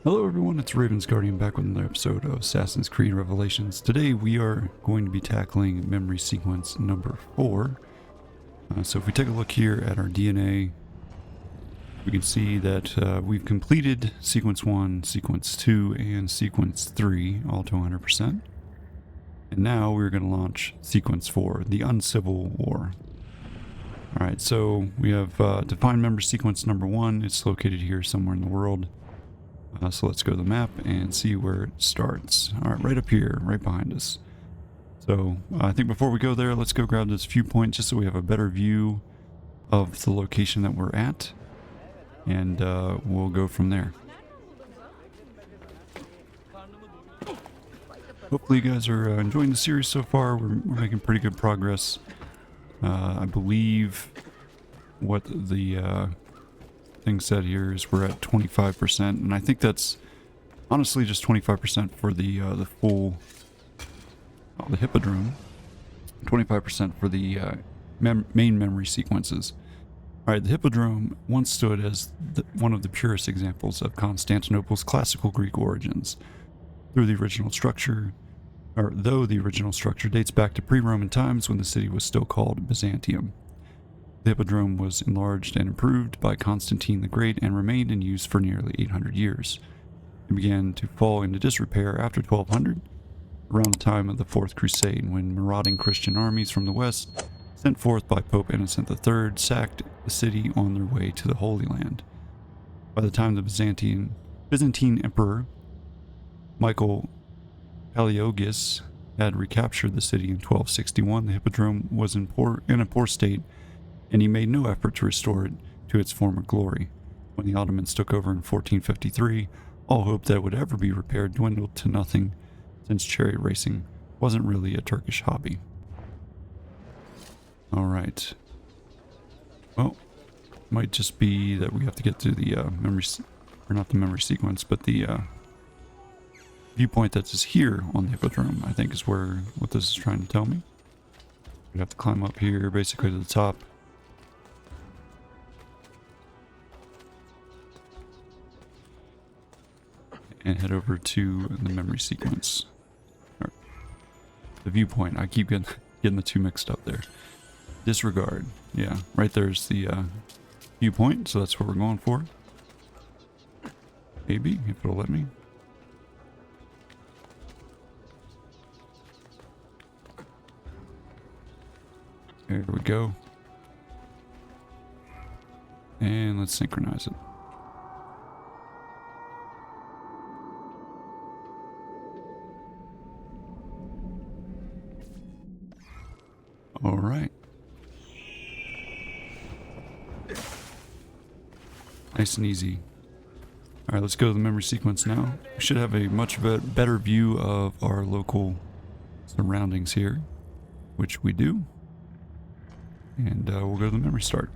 Hello everyone, it's Raven's Guardian back with another episode of Assassin's Creed Revelations. Today we are going to be tackling memory sequence number 4. So if we take a look here at our DNA, we can see that we've completed sequence 1, sequence 2, and sequence 3, all to 100%. And now we're going to launch sequence 4, the Uncivil War. Alright, so we have defined memory sequence number 1. It's located here somewhere in the world. So let's go to the map and see where it starts. Alright, right up here, right behind us. So I think before we go there, let's go grab this viewpoint just so we have a better view of the location that we're at. And we'll go from there. Hopefully you guys are enjoying the series so far. We're making pretty good progress. I believe what the thing said here is we're at 25%, and I think that's honestly just 25% for the full the hippodrome, 25% for the main memory sequences. All right, the hippodrome once stood as one of the purest examples of Constantinople's classical Greek origins. Though the original structure dates back to pre-Roman times when the city was still called Byzantium. The hippodrome was enlarged and improved by Constantine the Great and remained in use for nearly 800 years. It began to fall into disrepair after 1200, around the time of the Fourth Crusade, when marauding Christian armies from the west, sent forth by Pope Innocent III, sacked the city on their way to the Holy Land. By the time the Byzantine Emperor Michael Palaeologus had recaptured the city in 1261, the hippodrome was in a poor state, and he made no effort to restore it to its former glory. When the Ottomans took over in 1453, all hope that it would ever be repaired dwindled to nothing, since chariot racing wasn't really a Turkish hobby. Alright. Well, might just be that we have to get to the not the memory sequence, but the viewpoint that's just here on the hippodrome, I think is what this is trying to tell me. We have to climb up here, basically to the top. And head over to the memory sequence. Or the viewpoint. I keep getting the two mixed up there. Disregard. Yeah, right there's the viewpoint, so that's what we're going for. Maybe, if it'll let me. There we go. And let's synchronize it. All right. Nice and easy. All right, let's go to the memory sequence now. We should have a much better view of our local surroundings here, which we do. And we'll go to the memory start.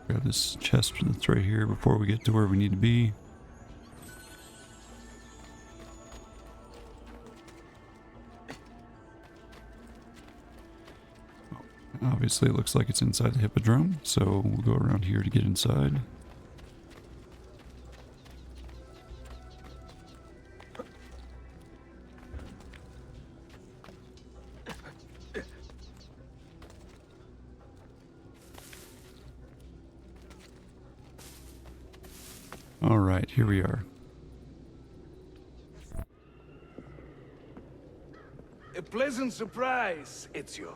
Grab this chest that's right here before we get to where we need to be. Obviously it looks like it's inside the hippodrome, so we'll go around here to get inside. Alright, here we are. A pleasant surprise, Ezio.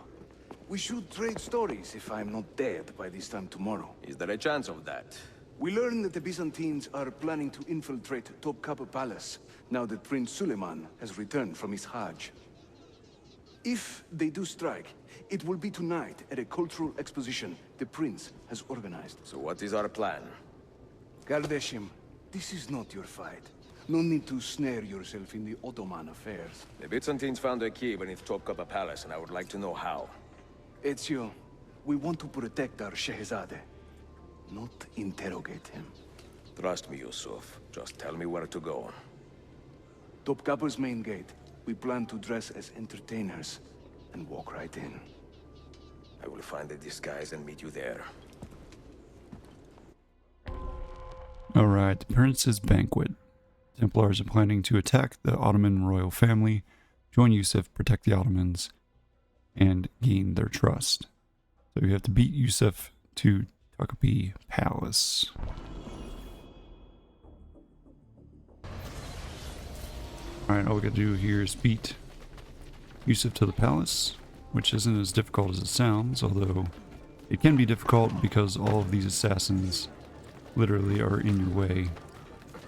We should trade stories if I'm not dead by this time tomorrow. Is there a chance of that? We learn that the Byzantines are planning to infiltrate Topkapi Palace, now that Prince Suleiman has returned from his Hajj. If they do strike, it will be tonight at a cultural exposition the Prince has organized. So what is our plan? Kardashim, this is not your fight. No need to snare yourself in the Ottoman affairs. The Byzantines found a key beneath Topkapi Palace, and I would like to know how. Ezio, we want to protect our Shehzade, not interrogate him. Trust me, Yusuf. Just tell me where to go. Topkapi's main gate. We plan to dress as entertainers and walk right in. I will find a disguise and meet you there. Alright, the Prince's Banquet. Templars are planning to attack the Ottoman royal family, join Yusuf, protect the Ottomans, and gain their trust. So you have to beat Yusuf to Topkapi Palace. Alright, all we gotta do here is beat Yusuf to the palace, which isn't as difficult as it sounds, although it can be difficult because all of these assassins literally are in your way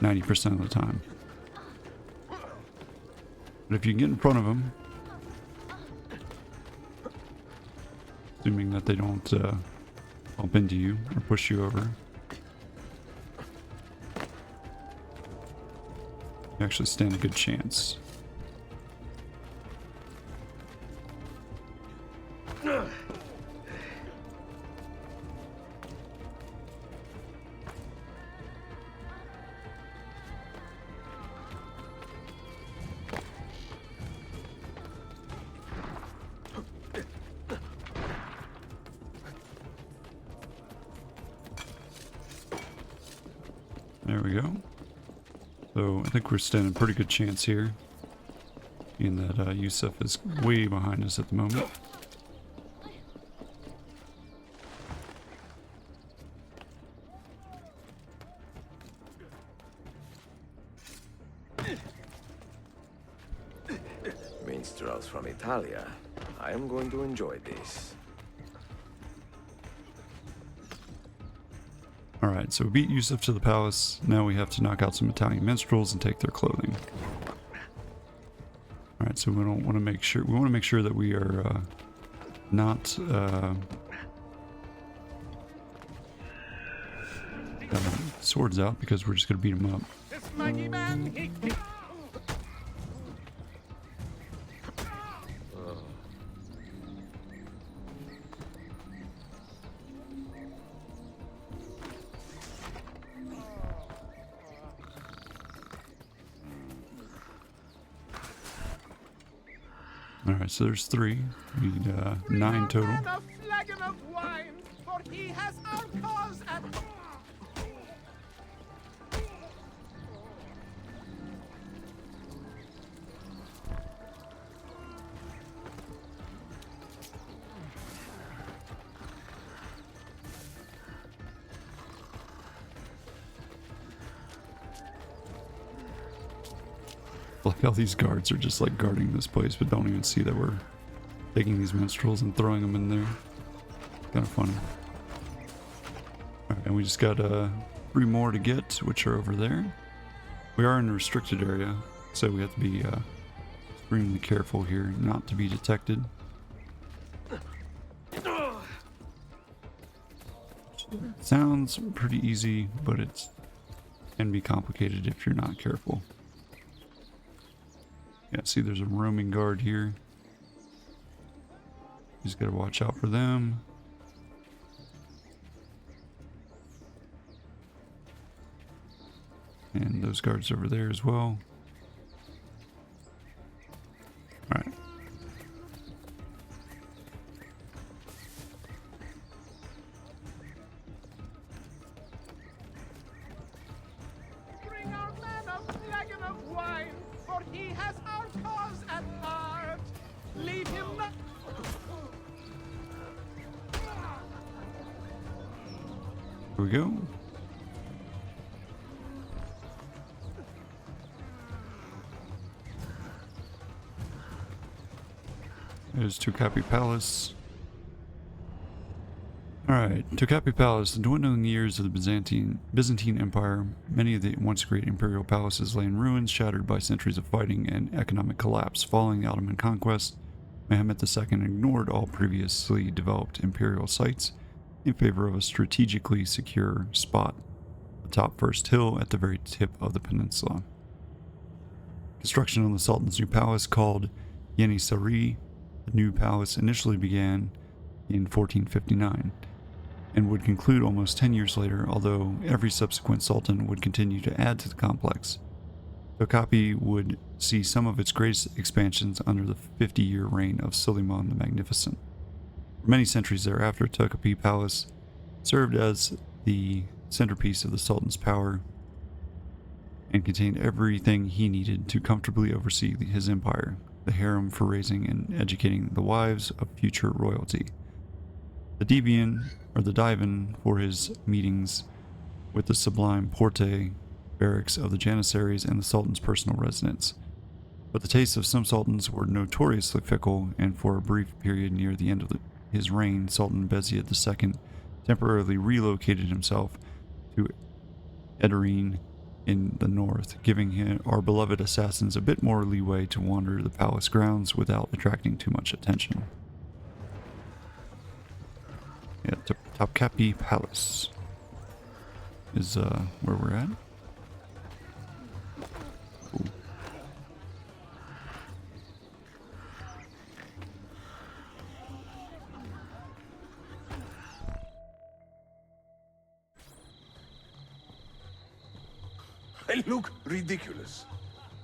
90% of the time. But if you can get in front of them, assuming that they don't bump into you or push you over, you actually stand a good chance. There we go. So I think we're standing a pretty good chance here, being that Yusuf is way behind us at the moment. Minstrels from Italia. I am going to enjoy this. Alright, so we beat Yusuf to the palace. Now we have to knock out some Italian minstrels and take their clothing. Alright, so we don't want to make sure that we are not swords out, because we're just gonna beat them up. Alright, so there's 3. We need 9 total. A flagon of wine, for he has our cause at Like how these guards are just like guarding this place, but don't even see that we're taking these minstrels and throwing them in there. Kind of funny. Alright, and we just got 3 more to get, which are over there. We are in a restricted area, so we have to be extremely careful here not to be detected. Sounds pretty easy, but it can be complicated if you're not careful. Yeah, see there's a roaming guard here. You just gotta watch out for them. And those guards over there as well. Alright. bring our man a flagon of wine, for he has our cause at heart. Leave him not. Here we go. There's Topkapi Palace. Alright, Topkapi Palace. The dwindling years of the Byzantine Empire, many of the once great imperial palaces lay in ruins, shattered by centuries of fighting and economic collapse. Following the Ottoman conquest, Mehmed II ignored all previously developed imperial sites in favor of a strategically secure spot atop First Hill at the very tip of the peninsula. Construction on the Sultan's new palace, called Yeni Sarayı, the new palace initially began in 1459 and would conclude almost 10 years later, although every subsequent sultan would continue to add to the complex. Tokapi would see some of its greatest expansions under the 50-year reign of Suleiman the Magnificent. For many centuries thereafter, Tokapi Palace served as the centerpiece of the Sultan's power and contained everything he needed to comfortably oversee his empire, the harem for raising and educating the wives of future royalty, the divan for his meetings with the sublime porte barracks of the janissaries, and the Sultan's personal residence. But the tastes of some sultans were notoriously fickle, and for a brief period near the end of his reign, Sultan Bezid II temporarily relocated himself to Edirne in the north, giving our beloved assassins a bit more leeway to wander the palace grounds without attracting too much attention. Yeah, Topkapi Palace is where we're at. Ooh. I look ridiculous.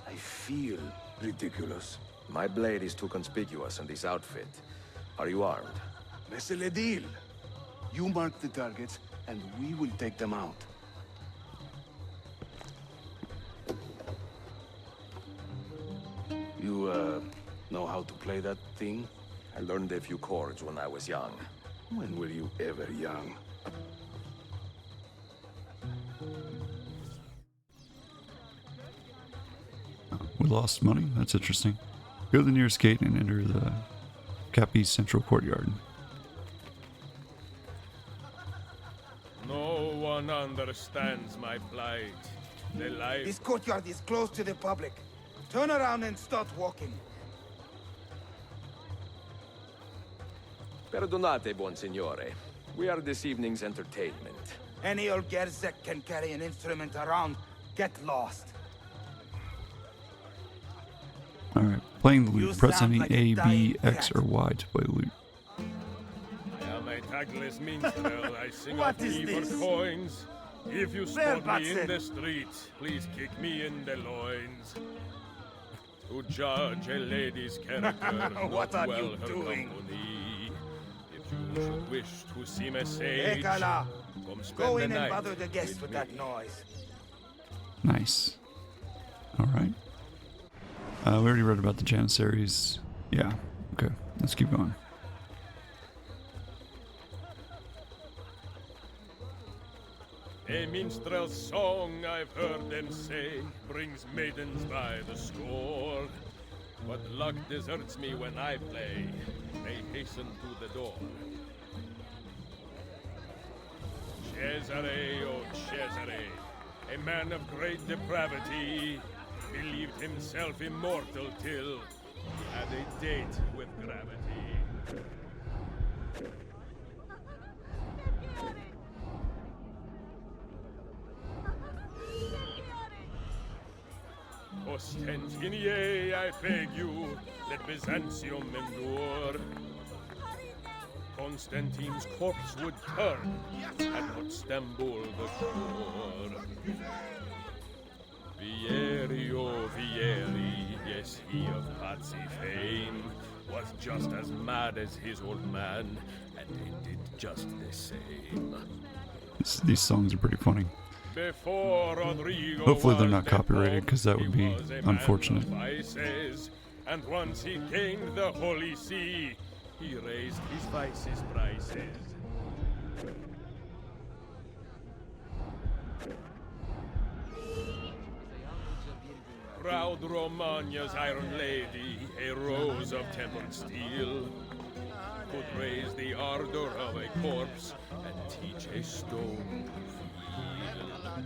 I feel ridiculous. My blade is too conspicuous in this outfit. Are you armed? Monsieur le deal. You mark the targets, and we will take them out. You, know how to play that thing? I learned a few chords when I was young. When were you ever young? We lost money? That's interesting. Go to the nearest gate and enter the Capi's central courtyard. No one understands my plight. The life... This courtyard is closed to the public. Turn around and start walking. Perdonate, buon signore. We are this evening's entertainment. Any old gerzek can carry an instrument around. Get lost. Alright, playing the lute. You Press sound any like a A, B, dying X, cat. or Y to play the lute. I am a tagless minstrel. I sing What of is me this? for coins. If you There, spot me in Batson. the street, please kick me in the loins. To judge a lady's character, What not are well you her doing? company. If you should wish to seem a sage, Ekala, come spend go the in and night bother the guests with me. that noise. Nice. Alright. We already read about the Janissaries. Yeah, okay. Let's keep going. A minstrel's song, I've heard them say, brings maidens by the score. But luck deserts me when I play. They hasten to the door. Cesare, oh Cesare, a man of great depravity, believed himself immortal till he had a date with gravity. Ostentinier, I beg you, let Byzantium endure. Constantine's corpse would turn, and not Stambul the shore. Vieri, oh Vieri, yes, he of Pazzi fame, was just as mad as his old man, and he did just the same. These songs are pretty funny. Before Rodrigo Hopefully they're was not the copyrighted, Pope, 'cause that would he be was a man unfortunate. of vices, and once he gained the Holy See, he raised his vices' prices. Proud Romagna's iron lady, a rose of tempered steel, could raise the ardor of a corpse and teach a stone to feel.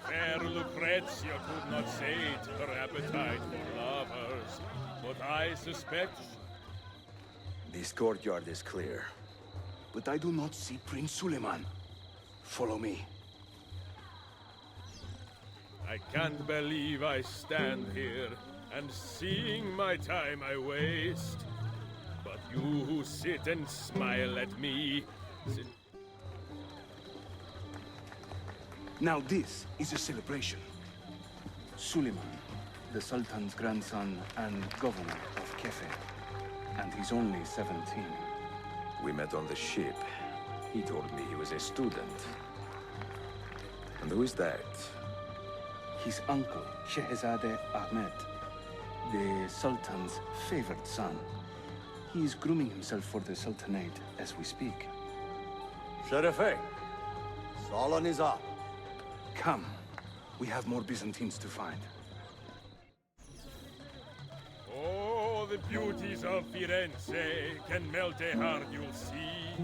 Fair Lucrezia could not sate her appetite for lovers, but I suspect This courtyard is clear. But I do not see Prince Suleiman. Follow me. I can't believe I stand here and seeing my time I waste. But You who sit and smile at me. Now this is a celebration. Suleiman, the Sultan's grandson and governor of Kefe. And he's only 17. We met on the ship. He told me he was a student. And who is that? His uncle, Shehzade Ahmed, the Sultan's favored son. He is grooming himself for the Sultanate as we speak. Sherife, Solon is up. Come, we have more Byzantines to find. Oh, the beauties of Firenze can melt a heart, you'll see.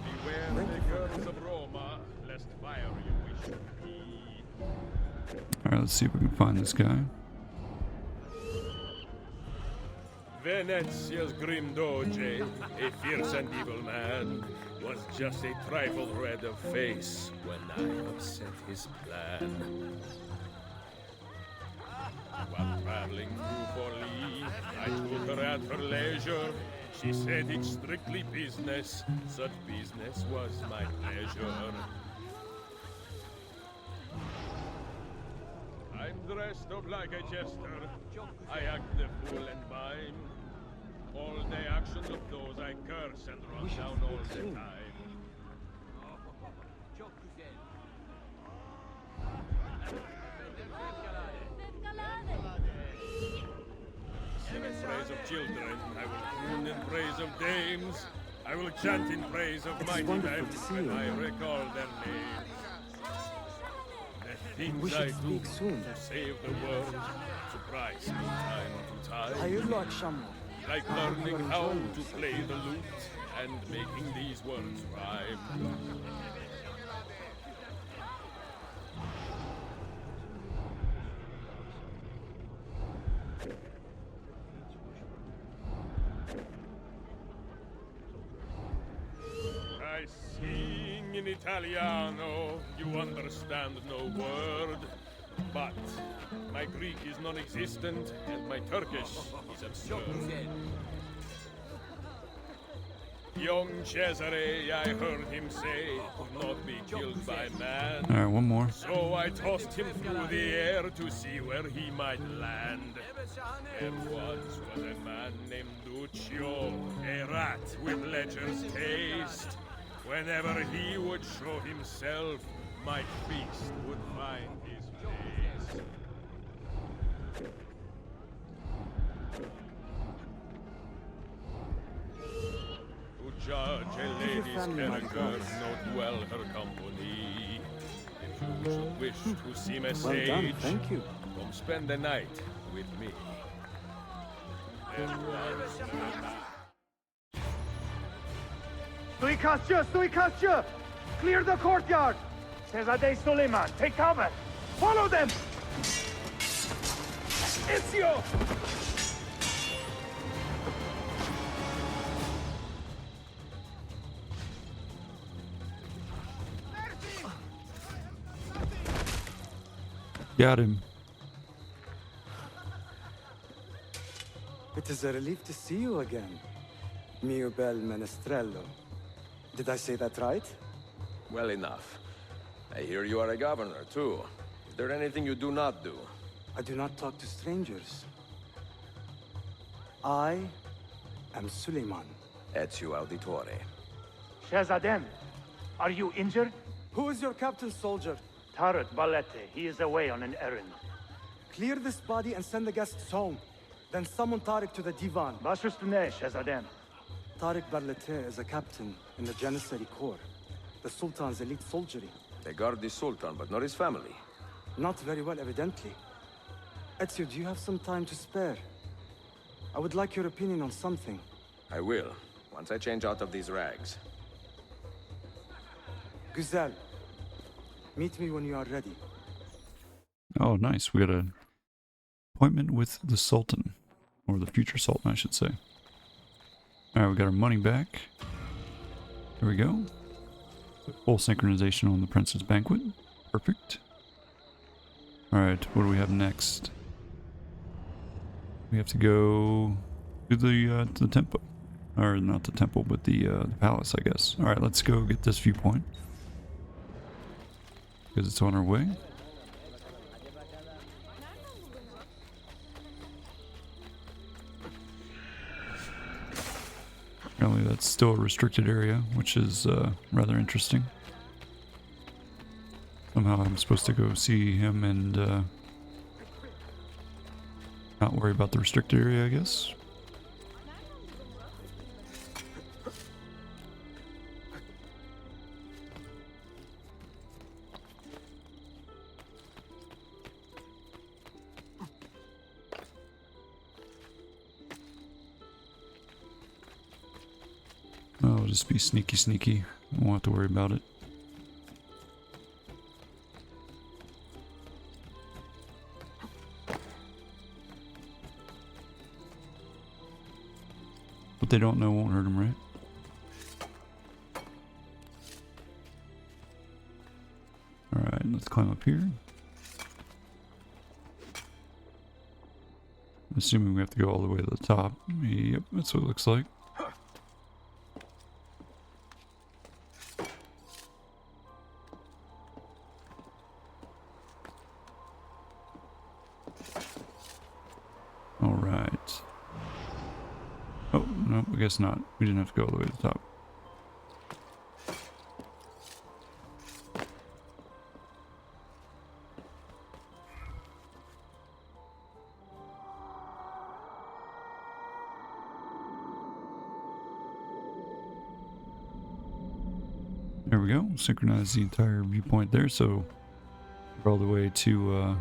Beware the girls of Roma, lest fire you wish to be. Alright, let's see if we can find this guy. Venezia's grim doge, a fierce and evil man, was just a trifle red of face when I upset his plan. While traveling through Forlì, I took her at her leisure. She said it's strictly business, such business was my pleasure. I'm dressed up like a jester, I act the fool and mime. All the actions of those I curse and run down all the time. Sing in praise of children, I will croon in praise of dames. I will chant in praise of mighty men when I recall their names. The things I do to save the world surprise me time to time. Like learning how to play the lute and making these words rhyme. I sing in Italiano, you understand no word. But my Greek is non-existent, and my Turkish is absurd. Young Cesare, I heard him say, could not be killed by man. Alright, one more. So I tossed him through the air to see where he might land. There once was a man named Duccio, a rat with lecher's taste. Whenever he would show himself, my feast would find his face. To judge a lady's character, note well her company. If you should wish to seem a sage, thank you. come spend the night with me. There was Suikastçı! Clear the courtyard! Şehzade Suleiman, take cover! Follow them! Ezio! Got him. It is a relief to see you again, mio bel menestrello. Did I say that right? Well enough. I hear you are a governor, too. Is there anything you do not do? I do not talk to strangers. I am Suleiman. Ezio Auditore. Shehzadem, are you injured? Who is your captain, soldier? Tarut Balete, he is away on an errand. Clear this body and send the guests home. Then summon Tariq to the divan. Baş üstüne, Shehzadem. Tariq Barlete is a captain in the Janissary Corps, the Sultan's elite soldiery. They guard the Sultan, but not his family. Not very well, evidently. Ezio, do you have some time to spare? I would like your opinion on something. I will, once I change out of these rags. Güzel. Meet me when you are ready. Oh, nice. We got an appointment with the Sultan. Or the future Sultan, I should say. Alright, we got our money back. There we go. Full synchronization on the Prince's Banquet. Perfect. Alright, what do we have next? We have to go to the temple. Or not the temple, but the palace, I guess. Alright, let's go get this viewpoint. Because it's on our way. Apparently that's still a restricted area, which is rather interesting. Somehow I'm supposed to go see him and not worry about the restricted area, I guess. I'll just be sneaky. I won't have to worry about it. What they don't know won't hurt them, right? Alright, let's climb up here. Assuming we have to go all the way to the top. Yep, that's what it looks like. Alright. Oh, no, I guess not. We didn't have to go all the way to the top. There we go. Synchronize the entire viewpoint there, so we're all the way to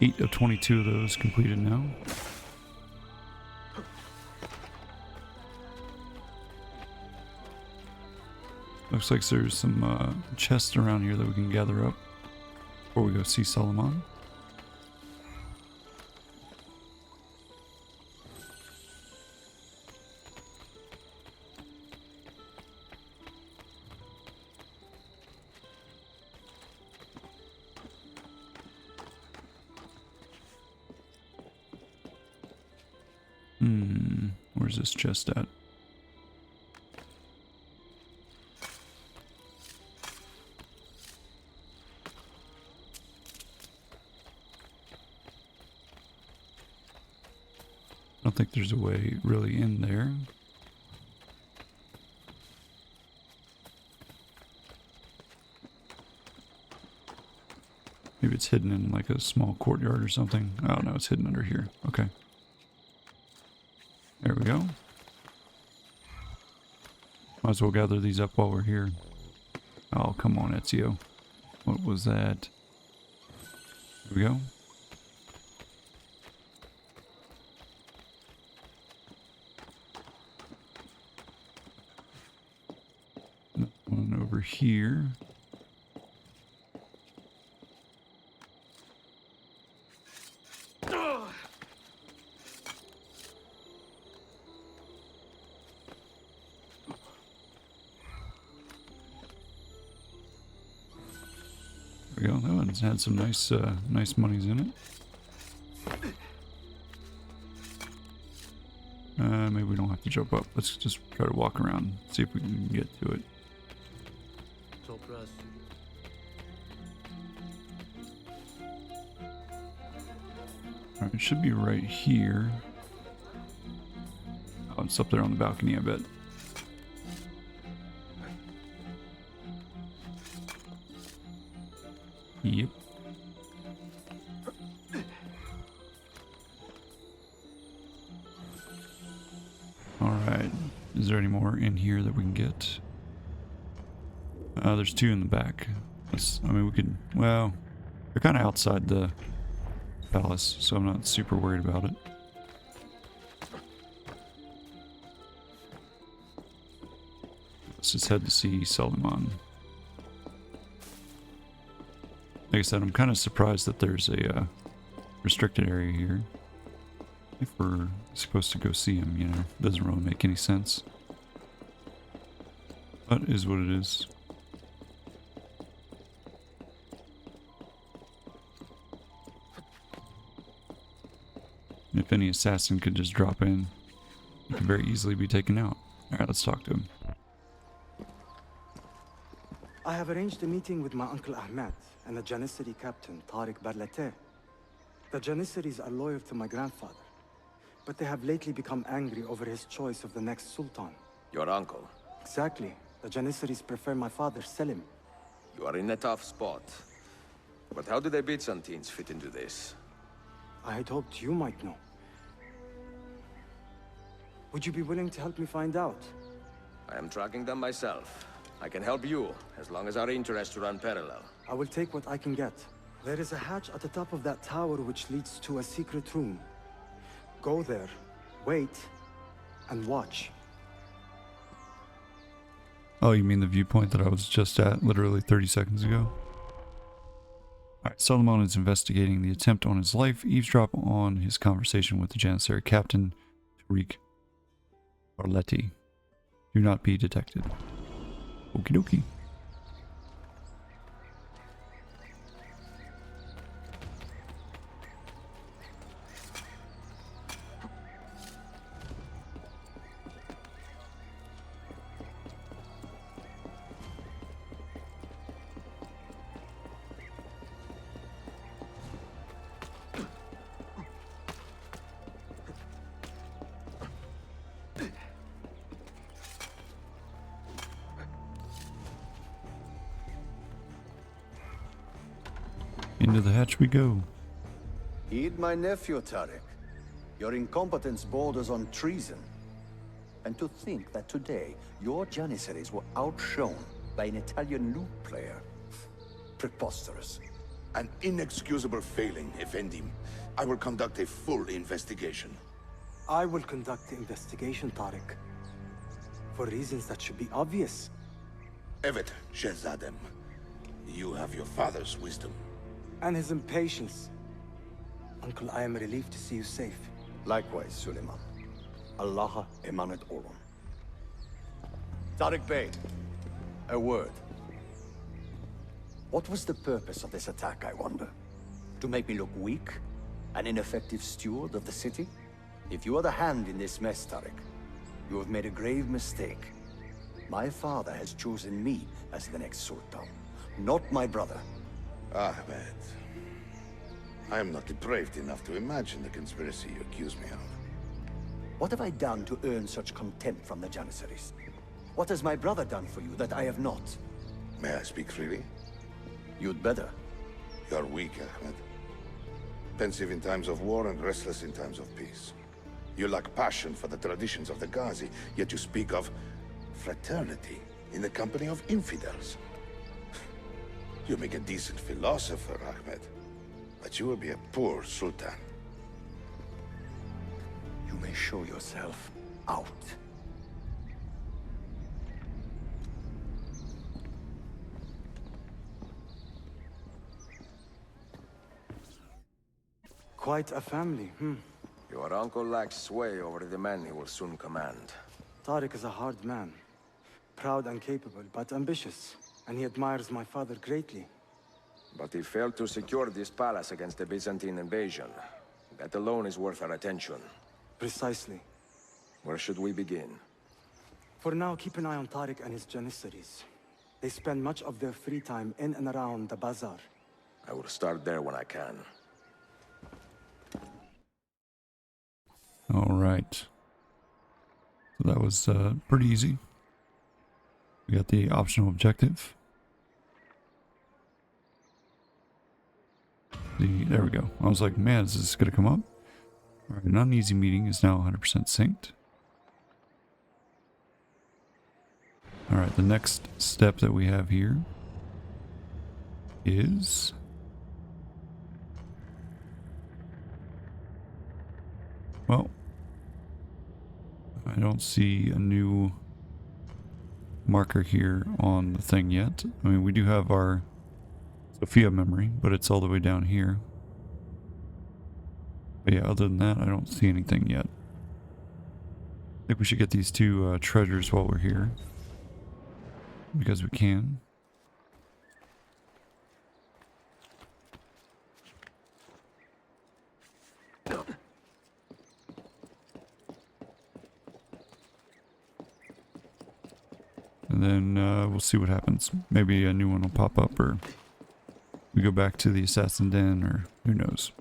8 of 22 of those completed now. Looks like there's some chests around here that we can gather up before we go see Sultan. Where's this chest at? I don't think there's a way really in there. Maybe it's hidden in like a small courtyard or something. Oh no, it's hidden under here. Okay. There we go. Might as well gather these up while we're here. Oh, come on, Ezio. What was that? Here we go. One over here. There we go. That one's had some nice monies in it. Maybe we don't have to jump up. Let's just try to walk around, see if we can get to it. Alright, it should be right here. Oh, it's up there on the balcony, I bet. Yep. Alright. Is there any more in here that we can get? There's two in the back. I mean, we could... Well, they're kind of outside the palace, so I'm not super worried about it. Let's just head to see Sultan. Like I said, I'm kind of surprised that there's a restricted area here. If we're supposed to go see him, you know, doesn't really make any sense. But is what it is. If any assassin could just drop in, you could very easily be taken out. Alright, let's talk to him. I have arranged a meeting with my uncle Ahmed and the Janissary captain, Tariq Barlate. The Janissaries are loyal to my grandfather, but they have lately become angry over his choice of the next Sultan. Your uncle. Exactly. The Janissaries prefer my father, Selim. You are in a tough spot. But how do the Byzantines fit into this? I had hoped you might know. Would you be willing to help me find out? I am tracking them myself. I can help you, as long as our interests run parallel. I will take what I can get. There is a hatch at the top of that tower which leads to a secret room. Go there, wait, and watch. Oh, you mean the viewpoint that I was just at literally 30 seconds ago? Alright, Solomon is investigating the attempt on his life. Eavesdrop on his conversation with the Janissary captain, Tariq Barlete. Do not be detected. Okie dokie. Into the hatch we go. Heed my nephew, Tariq. Your incompetence borders on treason. And to think that today, your Janissaries were outshone by an Italian lute player. Preposterous. An inexcusable failing, Effendim. I will conduct a full investigation. I will conduct the investigation, Tariq. For reasons that should be obvious. Evet, Shehzadem. You have your father's wisdom. And his impatience. Uncle, I am relieved to see you safe. Likewise, Suleiman. Allah emanat olun. Tariq Bey, a word. What was the purpose of this attack, I wonder? To make me look weak? An ineffective steward of the city? If you are the hand in this mess, Tariq, you have made a grave mistake. My father has chosen me as the next Sultan, not my brother. Ahmed. I am not depraved enough to imagine the conspiracy you accuse me of. What have I done to earn such contempt from the Janissaries? What has my brother done for you that I have not? May I speak freely? You'd better. You are weak, Ahmed. Pensive in times of war and restless in times of peace. You lack passion for the traditions of the Ghazi, yet you speak of fraternity in the company of infidels. You make a decent philosopher, Ahmed, but you will be a poor Sultan. You may show yourself out. Quite a family, Your uncle lacks sway over the men he will soon command. Tariq is a hard man. Proud and capable, but ambitious. And he admires my father greatly. But he failed to secure this palace against the Byzantine invasion. That alone is worth our attention. Precisely. Where should we begin? For now, keep an eye on Tariq and his Janissaries. They spend much of their free time in and around the bazaar. I will start there when I can. Alright. So that was pretty easy. We got the optional objective. There we go. I was like, man, is this going to come up? Alright, an uneasy meeting is now 100% synced. Alright, the next step that we have here is... well, I don't see a new marker here on the thing yet. I mean, we do have our Sophia memory, but it's all the way down here. But yeah, other than that, I don't see anything yet. I think we should get these two treasures while we're here, because we can. And then we'll see what happens. Maybe a new one will pop up, or we go back to the assassin den, or who knows.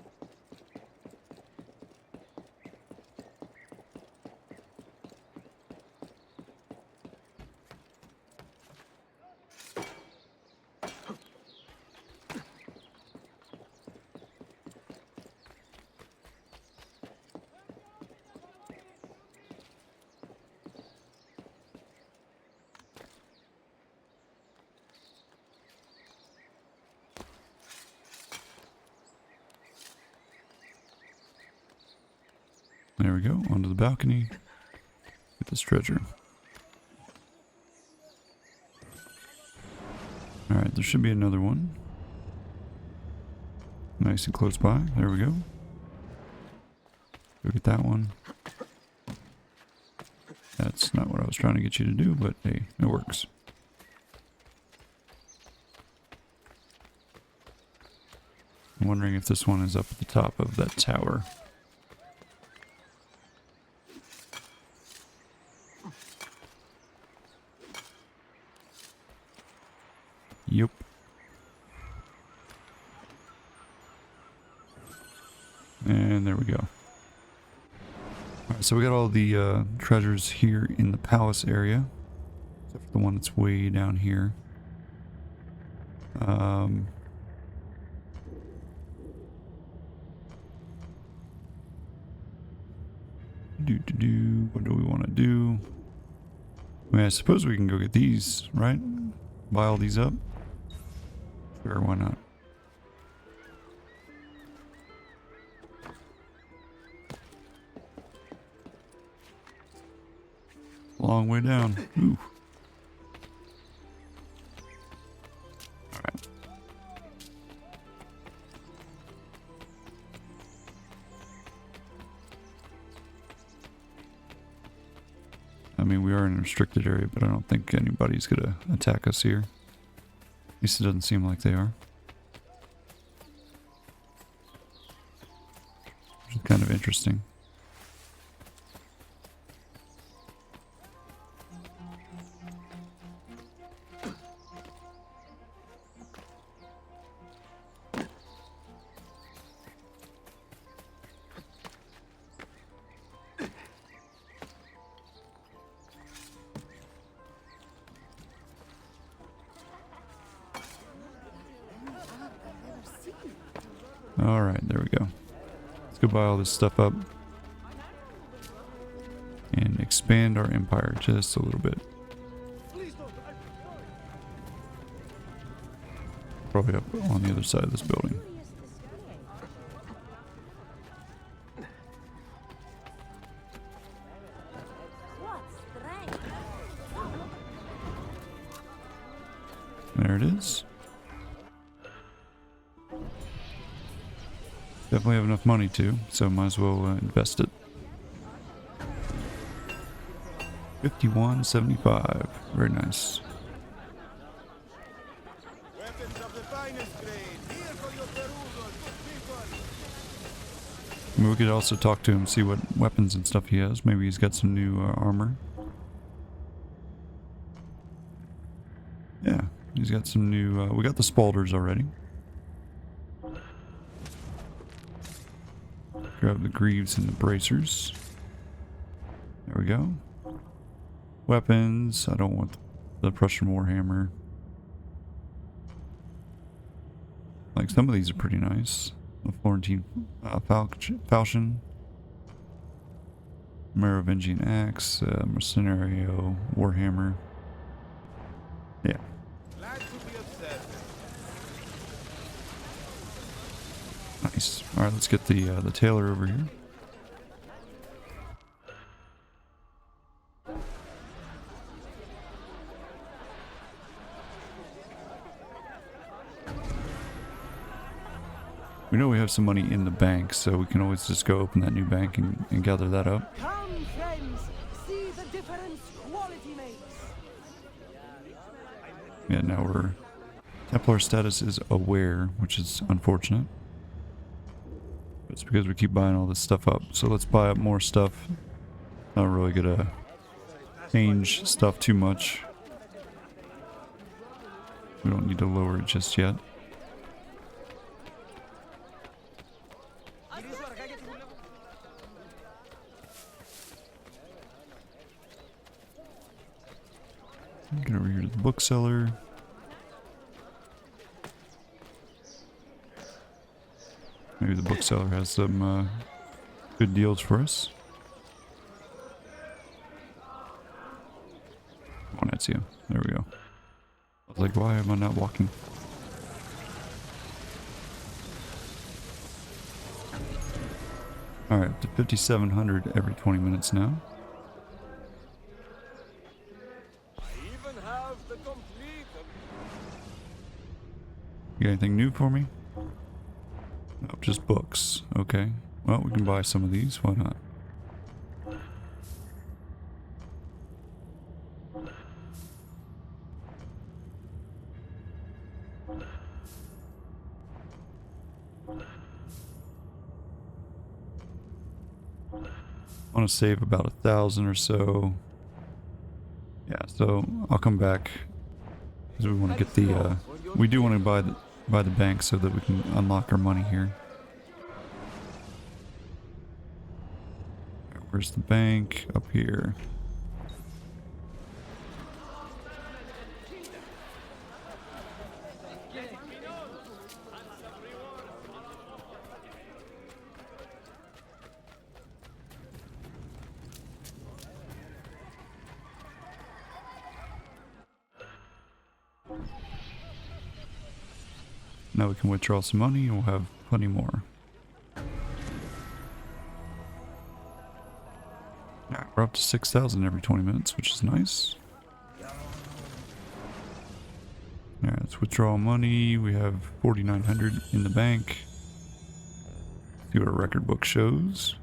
There we go, onto the balcony. Get this treasure. Alright, there should be another one. Nice and close by. There we go. Go get that one. That's not what I was trying to get you to do, but hey, it works. I'm wondering if this one is up at the top of that tower. Yep. And there we go. Alright, so we got all the treasures here in the palace area. Except for the one that's way down here. What do we want to do? I mean, I suppose we can go get these, right? Buy all these up? Sure, why not? Long way down. Ooh. Alright. I mean, we are in a restricted area, but I don't think anybody's gonna attack us here. At least it doesn't seem like they are. Which is kind of interesting. Alright, there we go. Let's go buy all this stuff up. And expand our empire just a little bit. Probably up on the other side of this building. There it is. Definitely have enough money too, so might as well invest it. 51.75. Very nice. I mean, we could also talk to him, see what weapons and stuff he has. Maybe he's got some new armor. Yeah, he's got some new... we got the Spalders already. Grab the greaves and the bracers. There we go. Weapons. I don't want the Prussian Warhammer. Like, some of these are pretty nice. The Florentine Falchion. Merovingian Axe. Mercenario Warhammer. Yeah. Nice. Alright, let's get the tailor over here. We know we have some money in the bank, so we can always just go open that new bank and gather that up. Come, friends, see the difference quality makes. Yeah, now we're... Templar status is aware, which is unfortunate. It's because we keep buying all this stuff up. So let's buy up more stuff. Not really gonna change stuff too much. We don't need to lower it just yet. Get over here to the bookseller. Maybe the bookseller has some good deals for us. Come on, Ezio. There we go. I was like, why am I not walking? Alright, up to 5,700 every 20 minutes now. You got anything new for me? Nope, just books. Okay. Well, we can buy some of these. Why not? I want to save about 1,000 or so. Yeah, so I'll come back because we want to get the. We do want to buy the bank so that we can unlock our money here. Where's the bank? Up here. Now we can withdraw some money and we'll have plenty more. Yeah, we're up to 6,000 every 20 minutes, which is nice. Alright, let's withdraw money. We have 4,900 in the bank. See what our record book shows.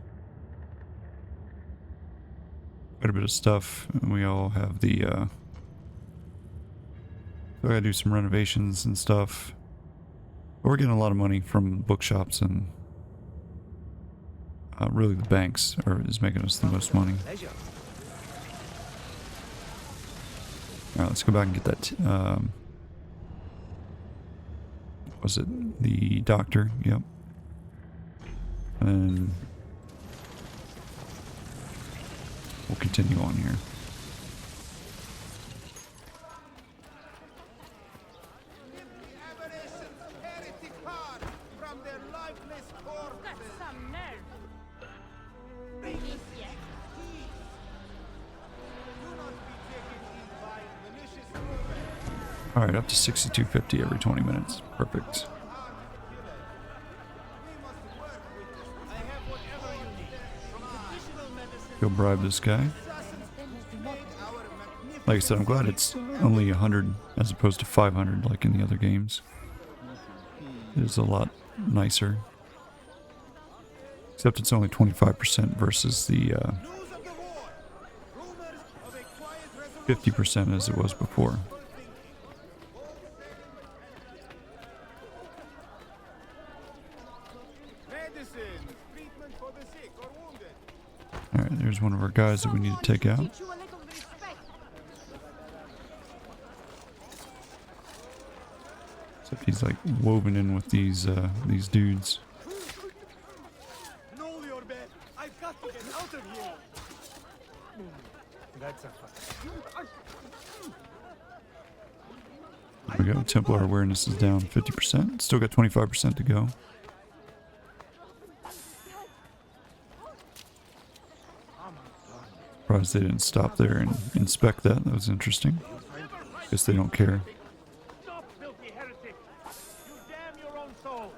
Quite a bit of stuff. And we all have the, so I gotta do some renovations and stuff. We're getting a lot of money from bookshops and really the banks is making us the most money. Alright, let's go back and get that, was it the doctor? Yep. And we'll continue on here. Alright, up to 6250 every 20 minutes. Perfect. Go bribe this guy. Like I said, I'm glad it's only 100 as opposed to 500 like in the other games. It is a lot nicer. Except it's only 25% versus the 50% as it was before. Alright, there's one of our guys that we need to take out. Except he's like woven in with these dudes. I've got to get out of here. That's a There we go. Templar awareness is down 50%. Still got 25% to go. Surprised they didn't stop there and inspect that. That was interesting. Guess they don't care. Stop, filthy heretic! You damn your own soul!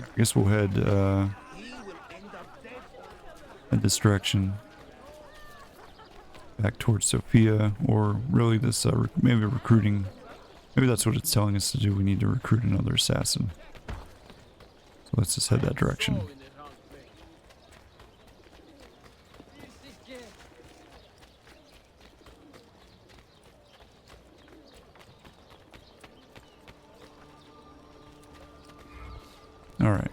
I guess we'll head in this direction. Back towards Sophia, or really this, maybe recruiting. Maybe that's what it's telling us to do. We need to recruit another assassin. So let's just head that direction. Alright.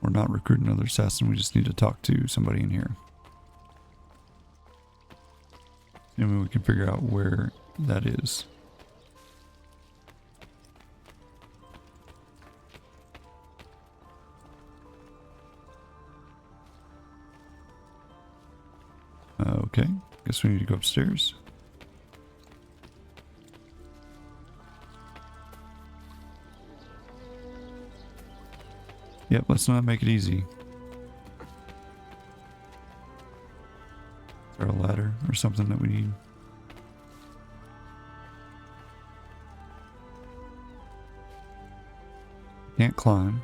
We're not recruiting another assassin, we just need to talk to somebody in here. And we can figure out where that is. Okay, guess we need to go upstairs. Yep, let's not make it easy. Is there a ladder or something that we need? Can't climb.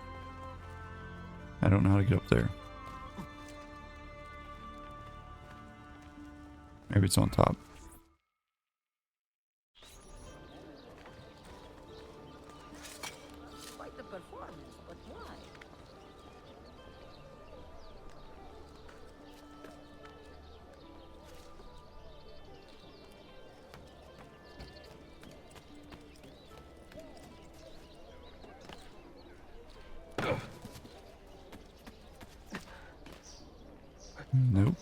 I don't know how to get up there. Maybe it's on top. Quite the performance, but why? Nope.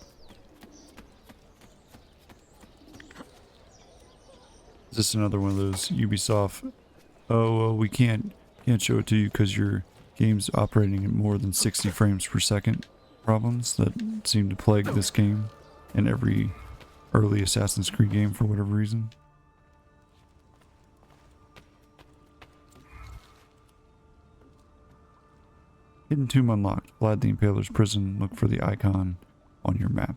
Is this another one of those Ubisoft? Oh, well, we can't show it to you because your game's operating at more than 60 frames per second problems that seem to plague this game and every early Assassin's Creed game for whatever reason. Hidden tomb unlocked. Vlad the Impaler's prison. Look for the icon on your map.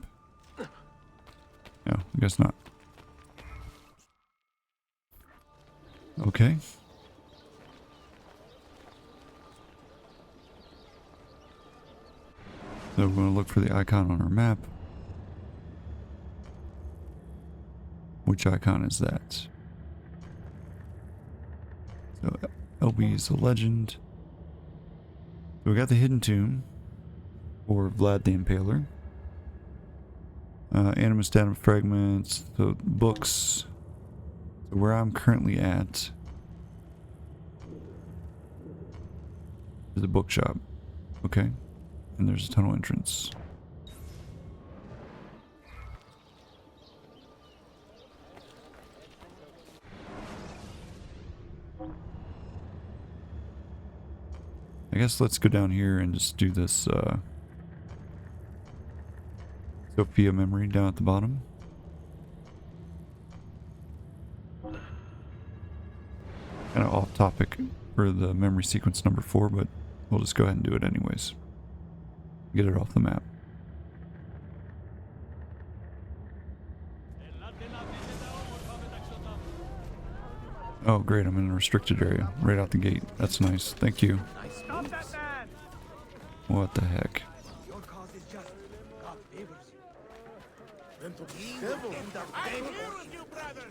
No, I guess not. Okay. So we're going to look for the icon on our map. Which icon is that? So LB is the legend. So we got the hidden tomb for Vlad the Impaler. Animus datum fragments, the books. So where I'm currently at is a bookshop. Okay. And there's a tunnel entrance. I guess let's go down here and just do this Sophia memory down at the bottom. Kind of off topic for the memory sequence number 4, but we'll just go ahead and do it anyways. Get it off the map. Oh great, I'm in a restricted area right out the gate. That's nice. Thank you. Stop that man! What the heck? Your cause is just. God favors you. I'm here with you, brother!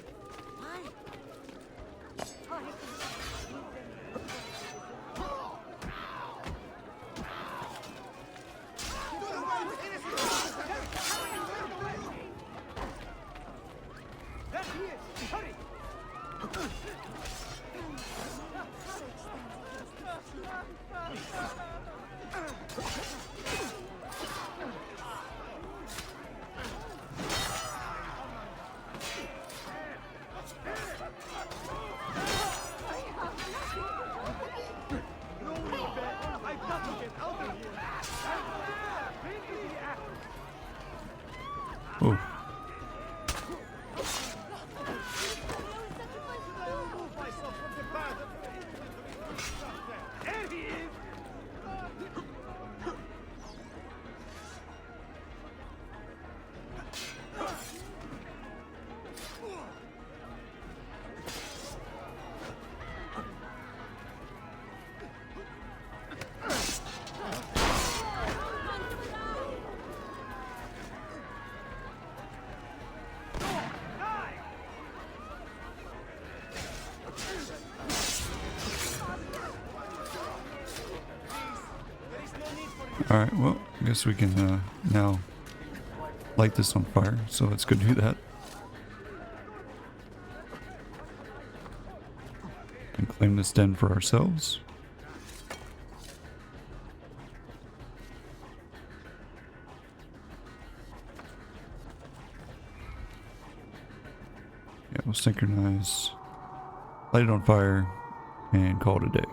There he is! Hurry! I've got to get out of here! Oh. There he is! Alright, well, I guess we can now light this on fire, so let's go do that. And claim this den for ourselves. Yeah, we'll synchronize, light it on fire, and call it a day.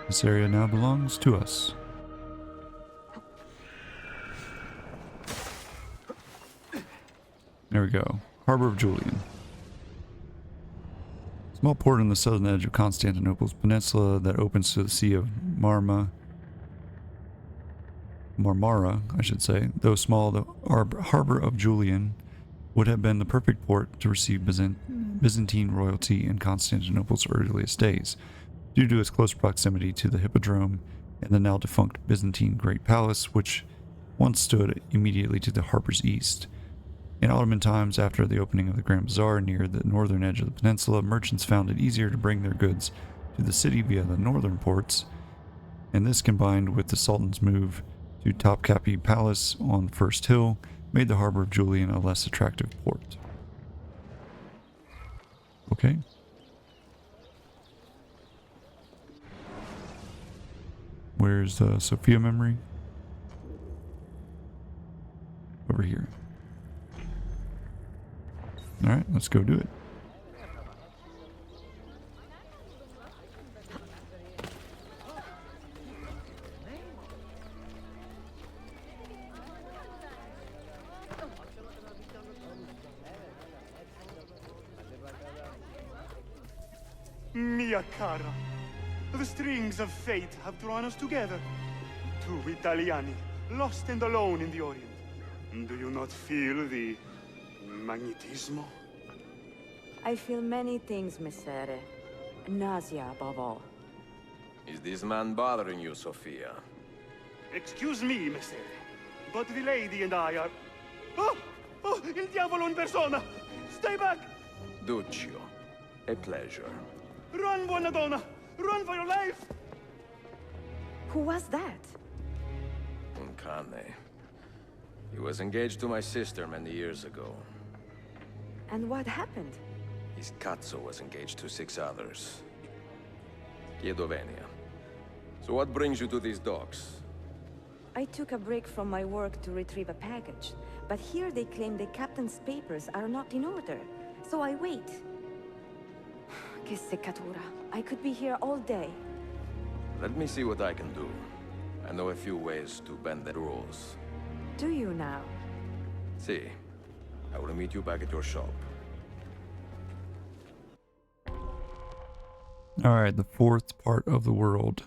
This area now belongs to us. There we go. Harbor of Julian. Small port on the southern edge of Constantinople's peninsula that opens to the Sea of Marmara, I should say. Though small, the harbor of Julian would have been the perfect port to receive Byzantine royalty in Constantinople's earliest days, due to its close proximity to the Hippodrome and the now defunct Byzantine Great Palace, which once stood immediately to the harbor's east. In Ottoman times, after the opening of the Grand Bazaar near the northern edge of the peninsula, merchants found it easier to bring their goods to the city via the northern ports, and this combined with the Sultan's move to Topkapi Palace on First Hill made the harbor of Julian a less attractive port. Okay. Where's the Sophia memory? Over here. Alright, let's go do it. Mia cara, the strings of fate have drawn us together. Two Italiani, lost and alone in the Orient. Do you not feel the magnetismo? I feel many things, Messere. Nausea above all. Is this man bothering you, Sophia? Excuse me, Messere, but the lady and I are... Oh! Oh, il diavolo in persona! Stay back! Duccio, a pleasure. Run, buona donna! Run for your life! Who was that? Un cane. He was engaged to my sister many years ago. And what happened? His cazzo was engaged to 6 others. Chiedo venia. So what brings you to these docks? I took a break from my work to retrieve a package, but here they claim the captain's papers are not in order, so I wait. Che seccatura. I could be here all day. Let me see what I can do. I know a few ways to bend the rules. Do you now? See, I will meet you back at your shop. Alright, the fourth part of the world.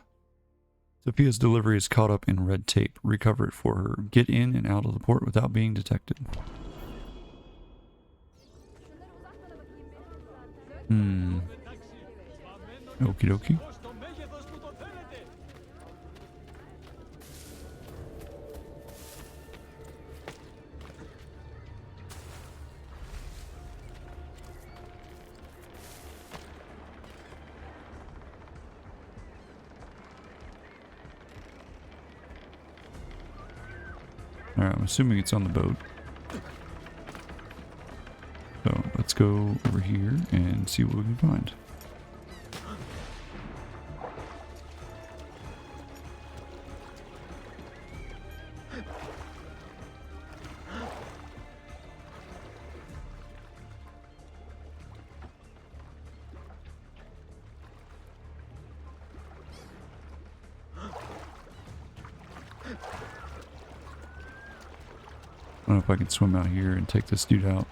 Sophia's delivery is caught up in red tape. Recover it for her. Get in and out of the port without being detected. Okie dokie. Alright, I'm assuming it's on the boat. So let's go over here and see what we can find. I don't know if I can swim out here and take this dude out.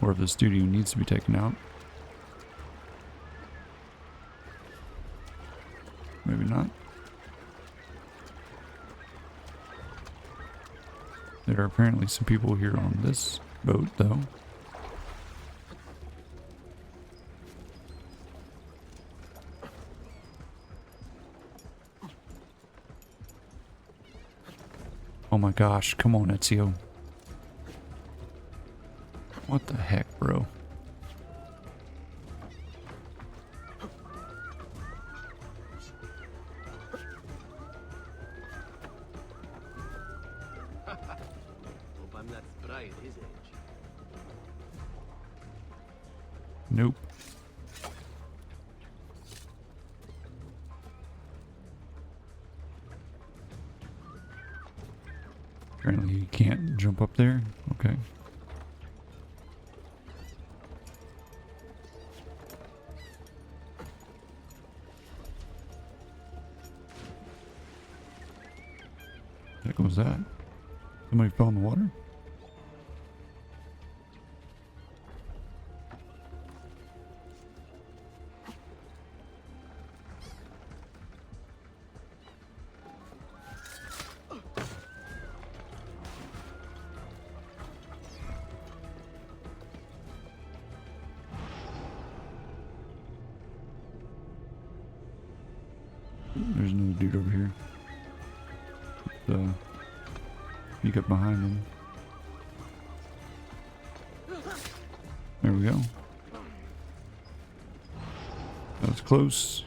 Or if this dude even needs to be taken out. Maybe not. There are apparently some people here on this boat, though. Oh my gosh, come on, Ezio. What the heck, bro? I'm not spry at his age. Nope. Apparently you can't jump up there. Okay. What was that? Somebody fell in the water? There's another dude over here. Sneak up behind him. There we go. That was close.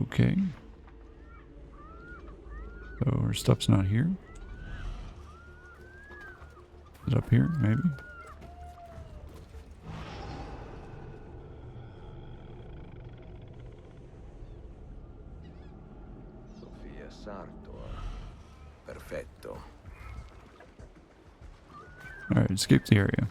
Okay. So our stuff's not here. Is it up here? Maybe. Perfetto. Alright, escape the area.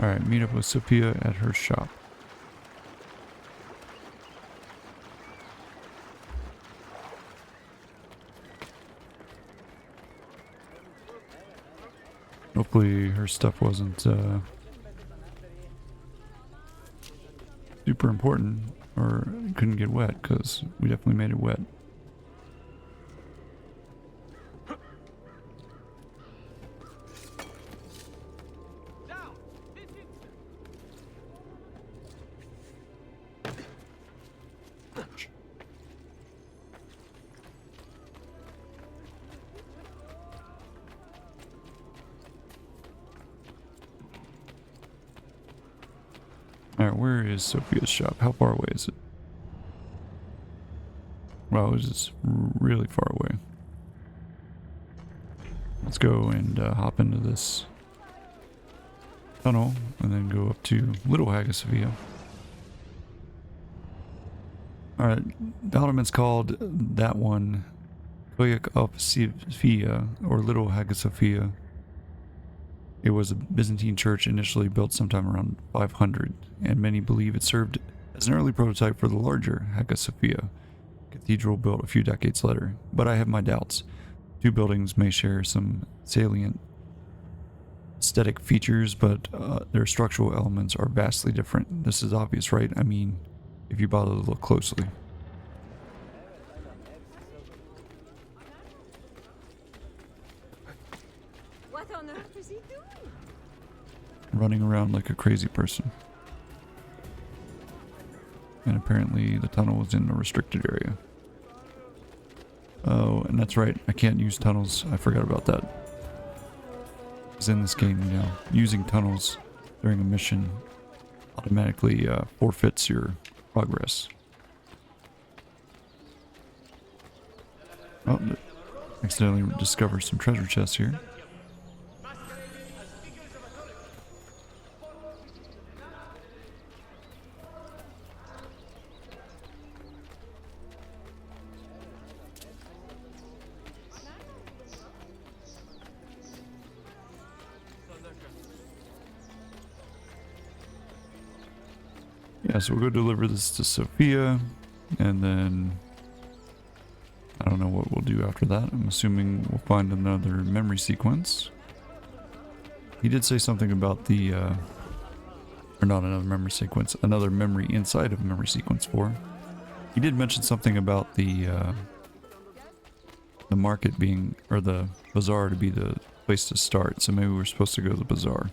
Alright, meet up with Sophia at her shop. Hopefully her stuff wasn't super important or couldn't get wet, because we definitely made it wet. Alright, where is Sophia's shop? How far away is it? Wow, it's just really far away. Let's go and hop into this tunnel and then go up to Little Hagia Sophia. Alright, the Ottomans called that one Koyak of Sophia, or Little Hagia Sophia. It was a Byzantine church initially built sometime around 500, and many believe it served as an early prototype for the larger Hagia Sophia cathedral built a few decades later. But I have my doubts. Two buildings may share some salient aesthetic features, but their structural elements are vastly different. This is obvious, right? I mean, if you bother to look closely. What on earth is he doing? Running around like a crazy person. And apparently the tunnel was in a restricted area. Oh, and that's right, I can't use tunnels. I forgot about that. Because in this game, you know, using tunnels during a mission automatically forfeits your progress. Oh, accidentally discovered some treasure chests here. Yeah, so we'll go deliver this to Sophia, and then I don't know what we'll do after that. I'm assuming we'll find another memory sequence. He did say something about the Or not another memory sequence, another memory inside of memory sequence 4. He did mention something about the market being, or the bazaar to be the place to start, so maybe we're supposed to go to the bazaar.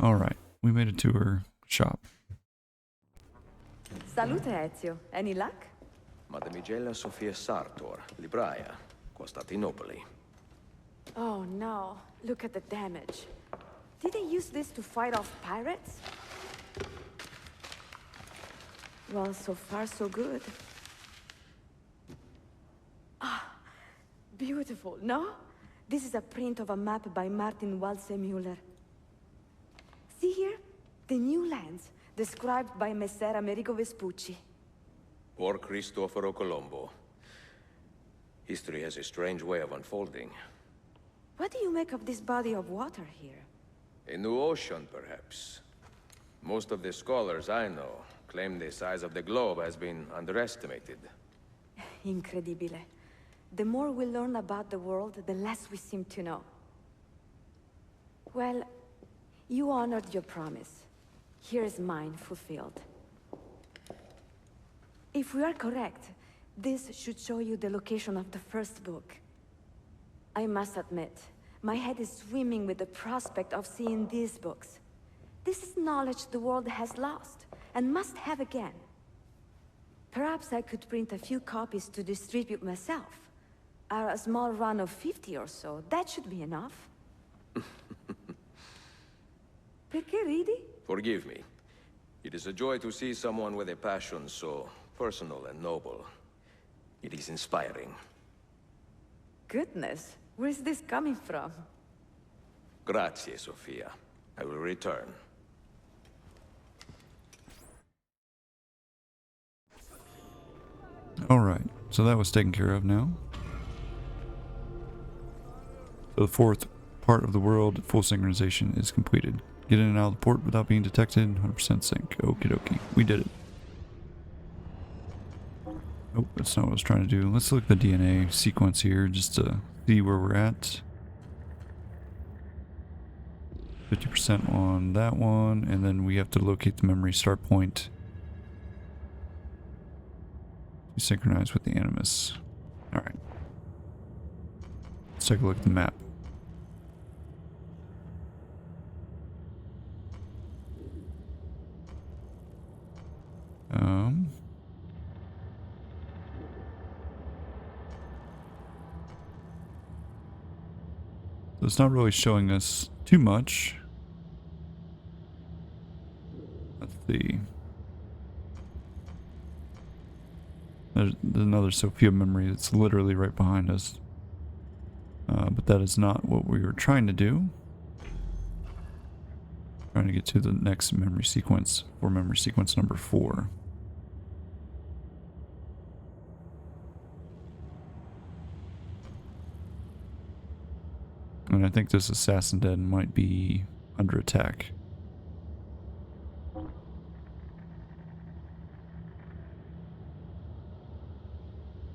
Alright, we made it to her shop. Salute, Ezio. Any luck? Mademoiselle Sophia Sartor, libraia, Costantinopoli. Oh no, look at the damage. Did they use this to fight off pirates? Well, so far so good. Ah, beautiful, no? This is a print of a map by Martin Waldseemüller. See here? The new lands, described by Messer Amerigo Vespucci. Or Cristoforo Colombo. History has a strange way of unfolding. What do you make of this body of water here? A new ocean, perhaps. Most of the scholars I know claim the size of the globe has been underestimated. Incredibile. The more we learn about the world, the less we seem to know. Well, you honored your promise. Here is mine fulfilled. If we are correct, this should show you the location of the first book. I must admit, my head is swimming with the prospect of seeing these books. This is knowledge the world has lost, and must have again. Perhaps I could print a few copies to distribute myself. A small run of 50 or so, that should be enough. Perché ridi? Forgive me. It is a joy to see someone with a passion so personal and noble. It is inspiring. Goodness, where is this coming from? Grazie, Sophia. I will return. Alright, so that was taken care of now. So the fourth part of the world, full synchronization, is completed. Get in and out of the port without being detected, 100% sync. Okie dokie. We did it. Oh, that's not what I was trying to do. Let's look at the DNA sequence here just to see where we're at. 50% on that one, and then we have to locate the memory start point to synchronize with the Animus. Alright. Let's take a look at the map. So it's not really showing us too much. Let's see. There's another Sophia memory that's literally right behind us. But that is not what we were trying to do. Trying to get to the next memory sequence, or memory sequence number 4. And I think this assassin den might be under attack.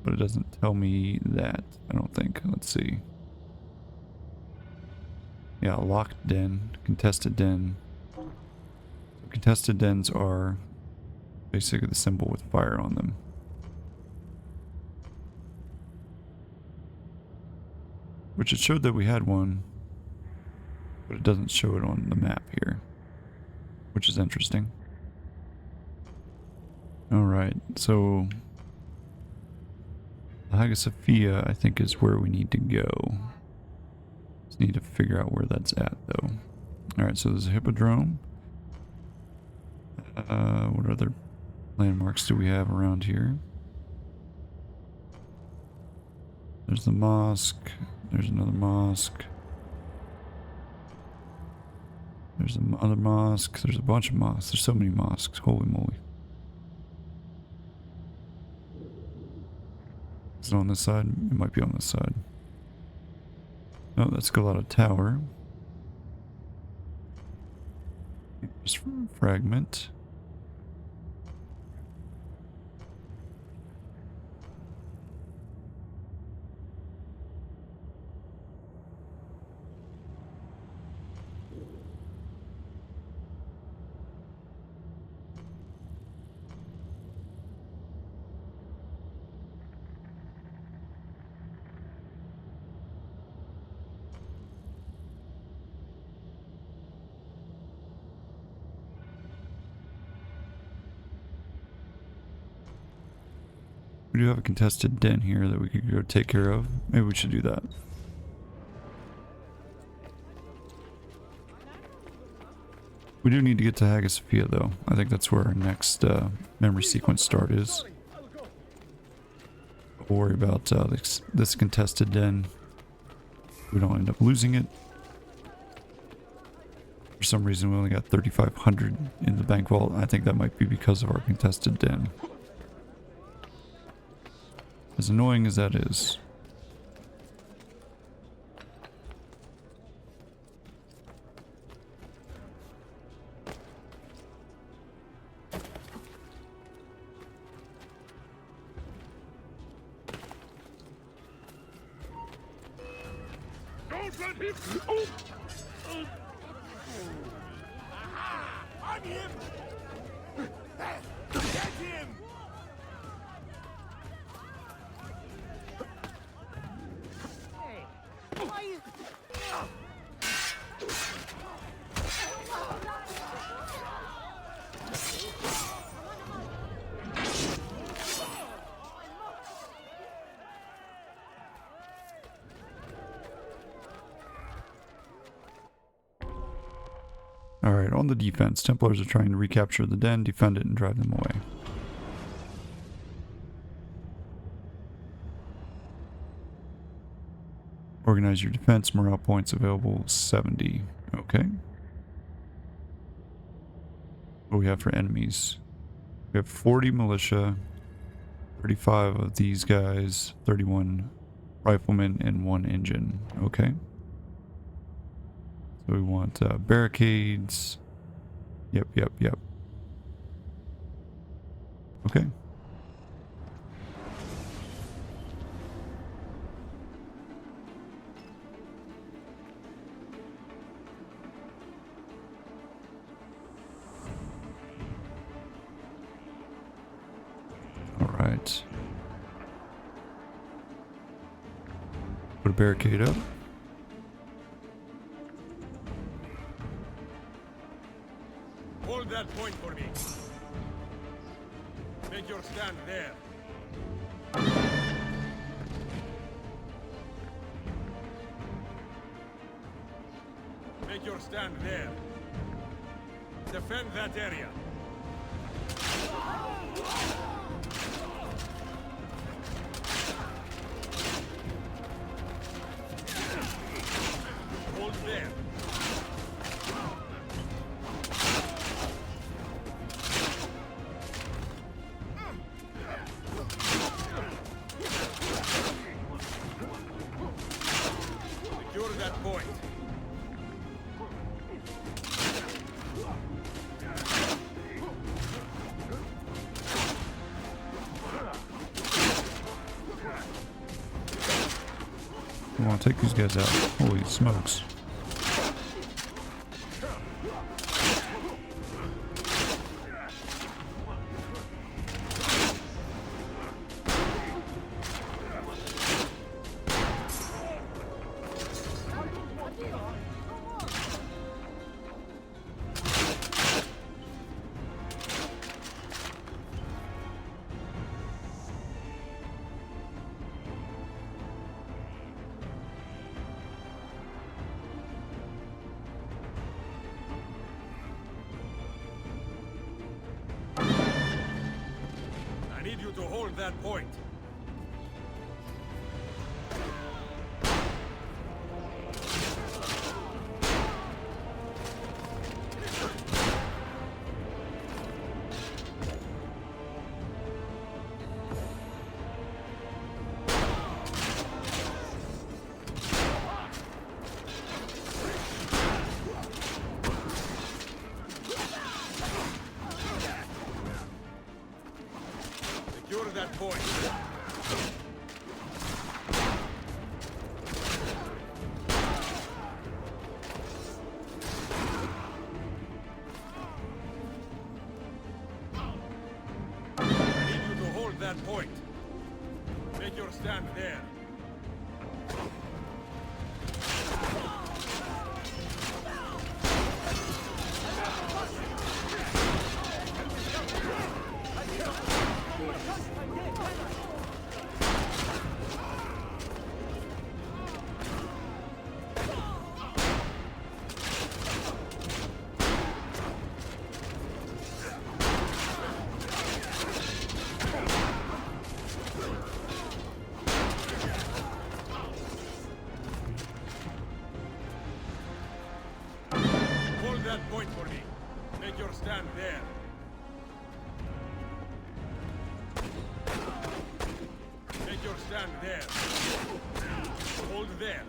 But it doesn't tell me that, I don't think. Let's see. Yeah, locked den, contested den. Contested dens are basically the symbol with fire on them. Which it showed that we had one, but it doesn't show it on the map here, which is interesting. Alright, so Hagia Sophia, I think, is where we need to go. Just need to figure out where that's at, though. Alright, so there's a hippodrome. What other landmarks do we have around here? There's the mosque. There's another mosque. There's another mosque. There's a bunch of mosques. There's so many mosques. Holy moly. Is it on this side? It might be on this side. No, that's Galata Tower. Just fragment. We do have a contested den here that we could go take care of. Maybe we should do that. We do need to get to Hagia Sophia though. I think that's where our next memory sequence start is. Don't worry about this contested den. We don't end up losing it. For some reason we only got 3,500 in the bank vault. I think that might be because of our contested den. As annoying as that is. Don't let him! Oh! On him! Get him! Alright, on the defense, Templars are trying to recapture the den, defend it, and drive them away. Organize your defense, morale points available 70. Okay. What do we have for enemies? We have 40 militia, 35 of these guys, 31 riflemen, and 1 engine. Okay. So we want barricades. Yep. Okay. All right. Put a barricade up. Hold that point for me. Make your stand there. Make your stand there. Defend that area. Hold there. Secure that point. I want to take these guys out. Holy smokes. I need you to hold that point. point. I need you to hold that point. Make your stand there. Hold that point for me. Make your stand there. Make your stand there. Hold there.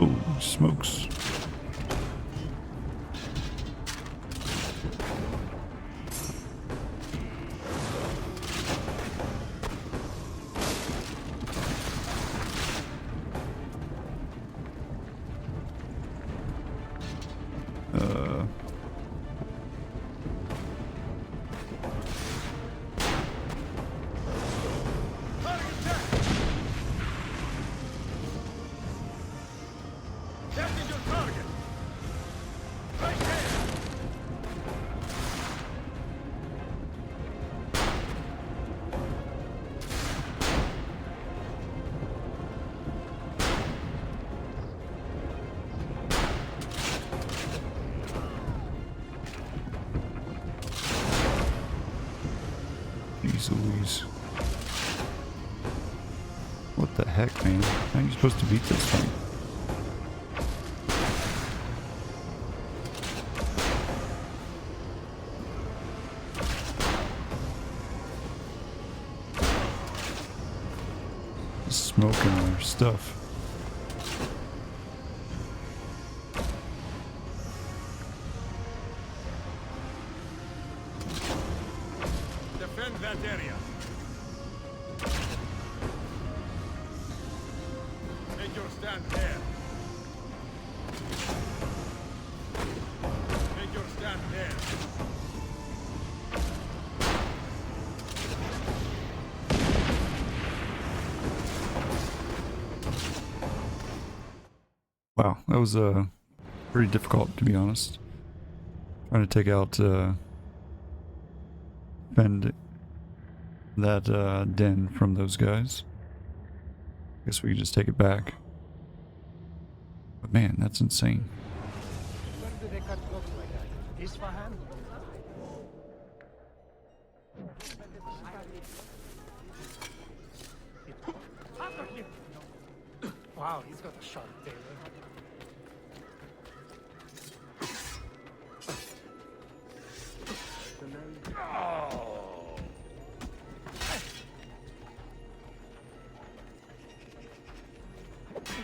Oh, smokes. That is your target. Right there. Jeez Louise. What the heck, man? How are you supposed to beat this thing? Smoking their stuff. Defend that area. Make your stand there. Make your stand there. Wow, that was pretty difficult, to be honest. Trying to take out defend that den from those guys. Guess we can just take it back. But man, that's insane. Where do they cut ropes like that? Isfahan? After him! Wow, he's got a sharp tail.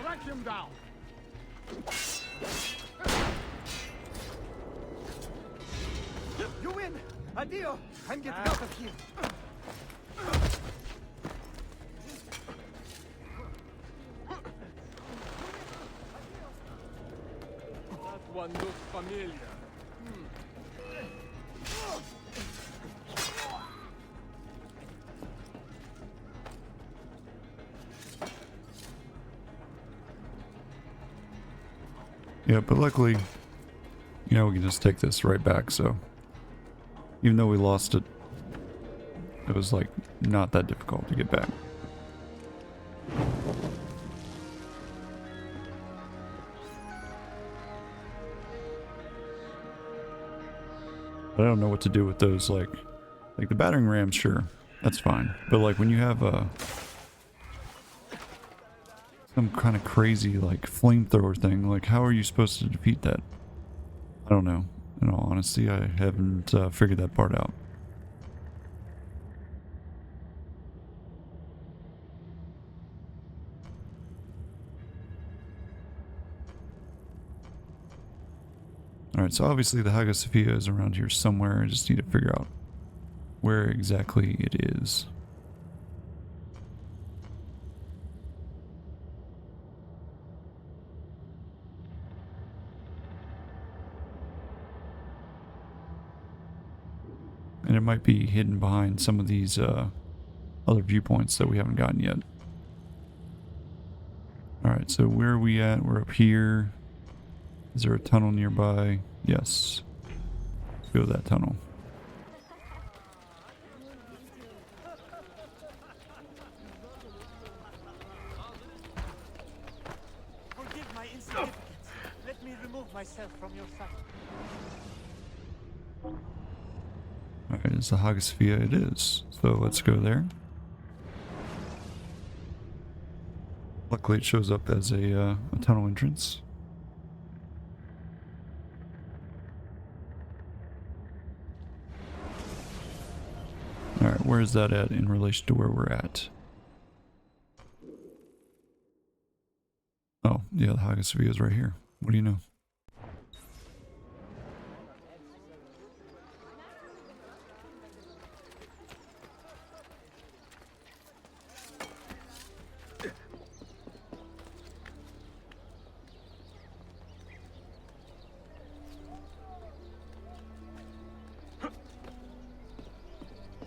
Track him down! You win! Adio! I'm getting out of here! That one looks familiar. Yeah, but luckily You know, we can just take this right back, so even though we lost it, it was like not that difficult to get back. But I don't know what to do with those, like the battering ram, sure, that's fine. But like when you have some kind of crazy like flamethrower thing, like how are you supposed to defeat that? I don't know. In all honesty, I haven't figured that part out. Alright, so obviously the Hagia Sophia is around here somewhere. I just need to figure out where exactly it is. And it might be hidden behind some of these other viewpoints that we haven't gotten yet. Alright, so where are we at? We're up here. Is there a tunnel nearby? Yes. Let's go to that tunnel. Forgive my insignificance. Let me remove myself from your sight. Alright, is the Hagia Sophia? It is. So let's go there. Luckily it shows up as a tunnel entrance. Alright, where is that at in relation to where we're at? Oh, yeah, the Hagia Sophia is right here. What do you know?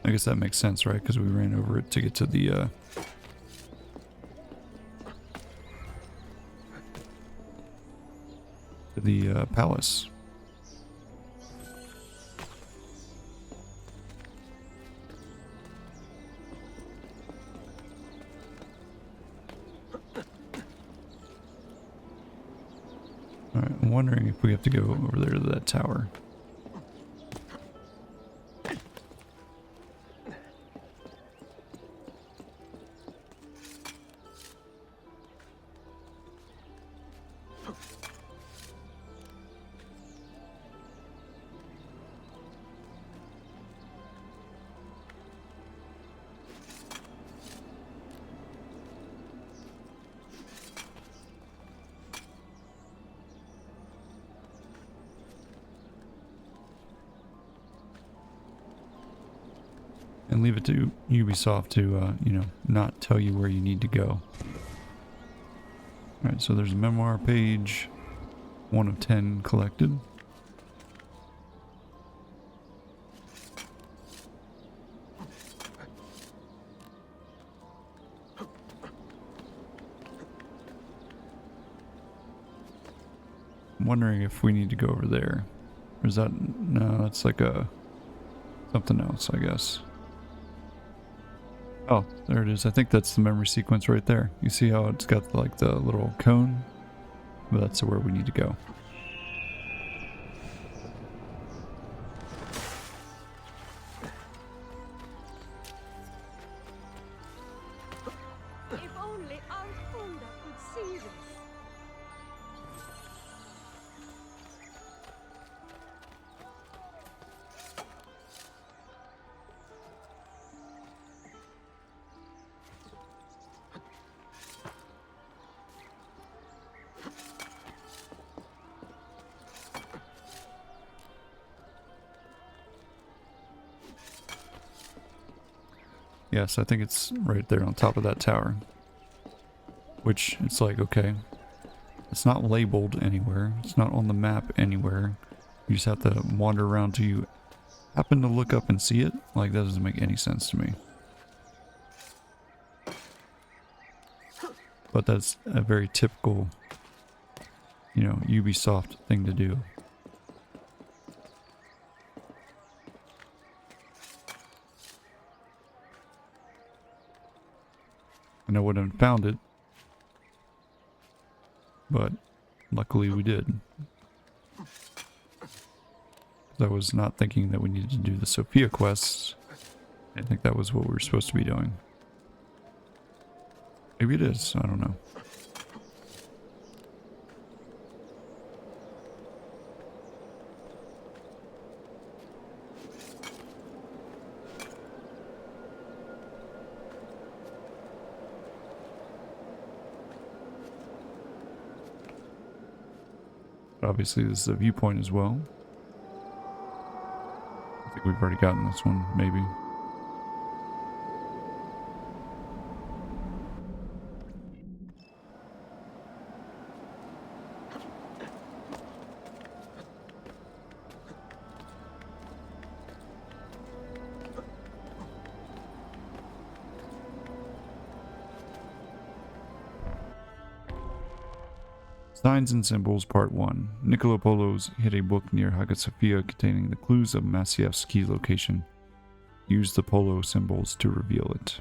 I guess that makes sense, right? Because we ran over it to get to the palace. Alright, I'm wondering if we have to go over there to that tower. And leave it to Ubisoft to, you know, not tell you where you need to go. Alright, so there's a memoir page. 1 of 10 collected. I'm wondering if we need to go over there. Or is that... no, that's like a... something else, I guess. Oh, there it is. I think that's the memory sequence right there. You see how it's got like the little cone? Well, that's where we need to go. If only our Honda could see this. Yes, I think it's right there on top of that tower. Which, it's like, okay. It's not labeled anywhere. It's not on the map anywhere. You just have to wander around till you happen to look up and see it. Like, that doesn't make any sense to me. But that's a very typical, you know, Ubisoft thing to do. And I wouldn't have found it. But luckily we did. I was not thinking that we needed to do the Sophia quests. I think that was what we were supposed to be doing. Maybe it is, I don't know. Obviously this is a viewpoint as well. I think we've already gotten this one, maybe. Signs and Symbols, Part 1. Niccolo Polo's hid a book near Hagia Sophia containing the clues of Masyaf's key location. Use the Polo symbols to reveal it.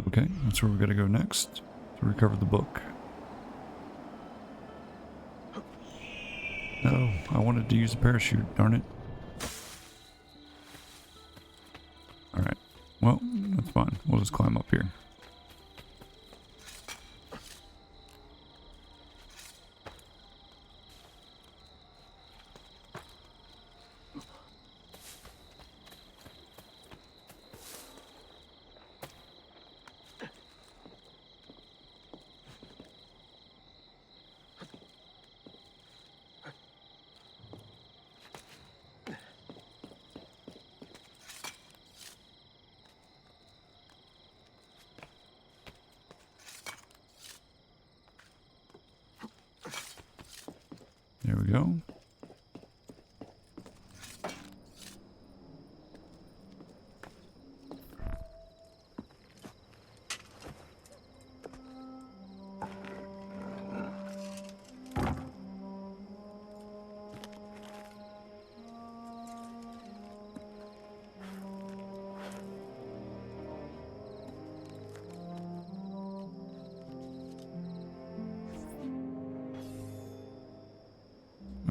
Okay, that's where we're going to go next to recover the book. No, I wanted to use a parachute, darn it. Alright, well, that's fine. We'll just climb up here. There we go.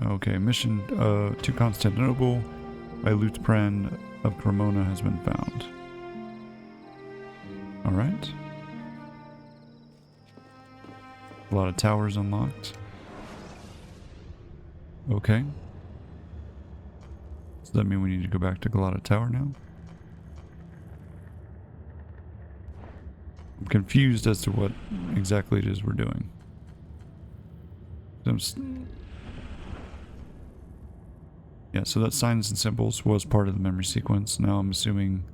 Okay, mission to Constantinople by Liutprand of Cremona has been found. Alright. A lot of towers unlocked. Okay. Does that mean we need to go back to Galata Tower now? I'm confused as to what exactly it is we're doing. Yeah, so that Signs and Symbols was part of the memory sequence. Now I'm assuming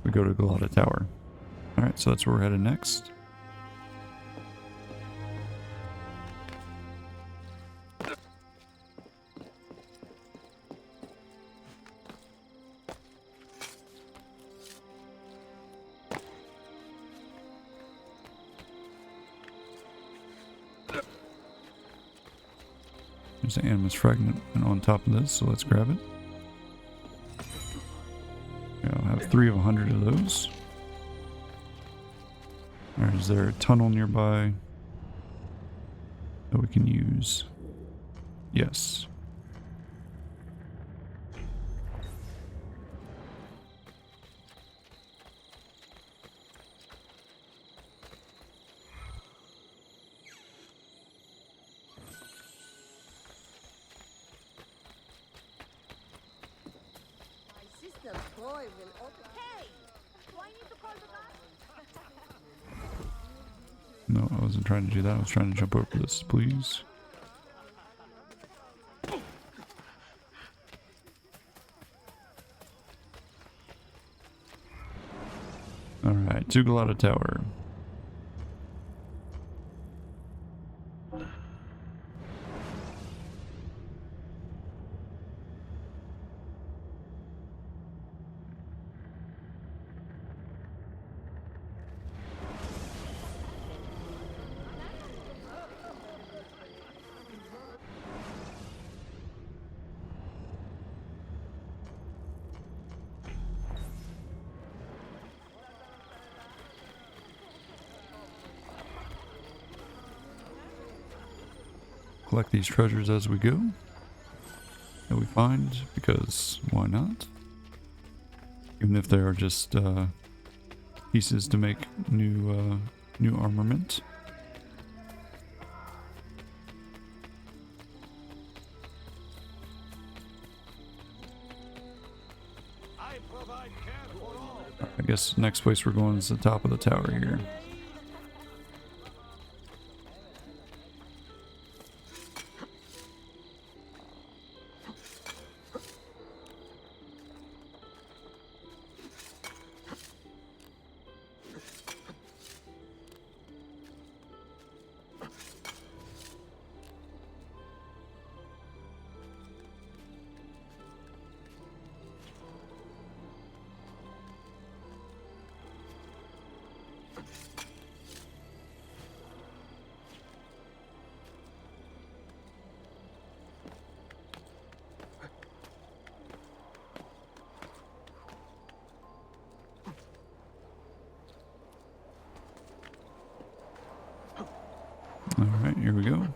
we go to Galata Tower. Alright, so that's where we're headed next. There's an animus fragment on top of this, so let's grab it. Yeah, I'll have 3 of 100 of those. Alright, is there a tunnel nearby that we can use? Yes. Boy will open. Hey! Do I need to call the No, I wasn't trying to do that. I was trying to jump over this, please. Alright, to Galata Tower. collect these treasures as we go that we find, because why not? Even if they are just pieces to make new armament. I guess next place we're going is the top of the tower here. Alright, here we go.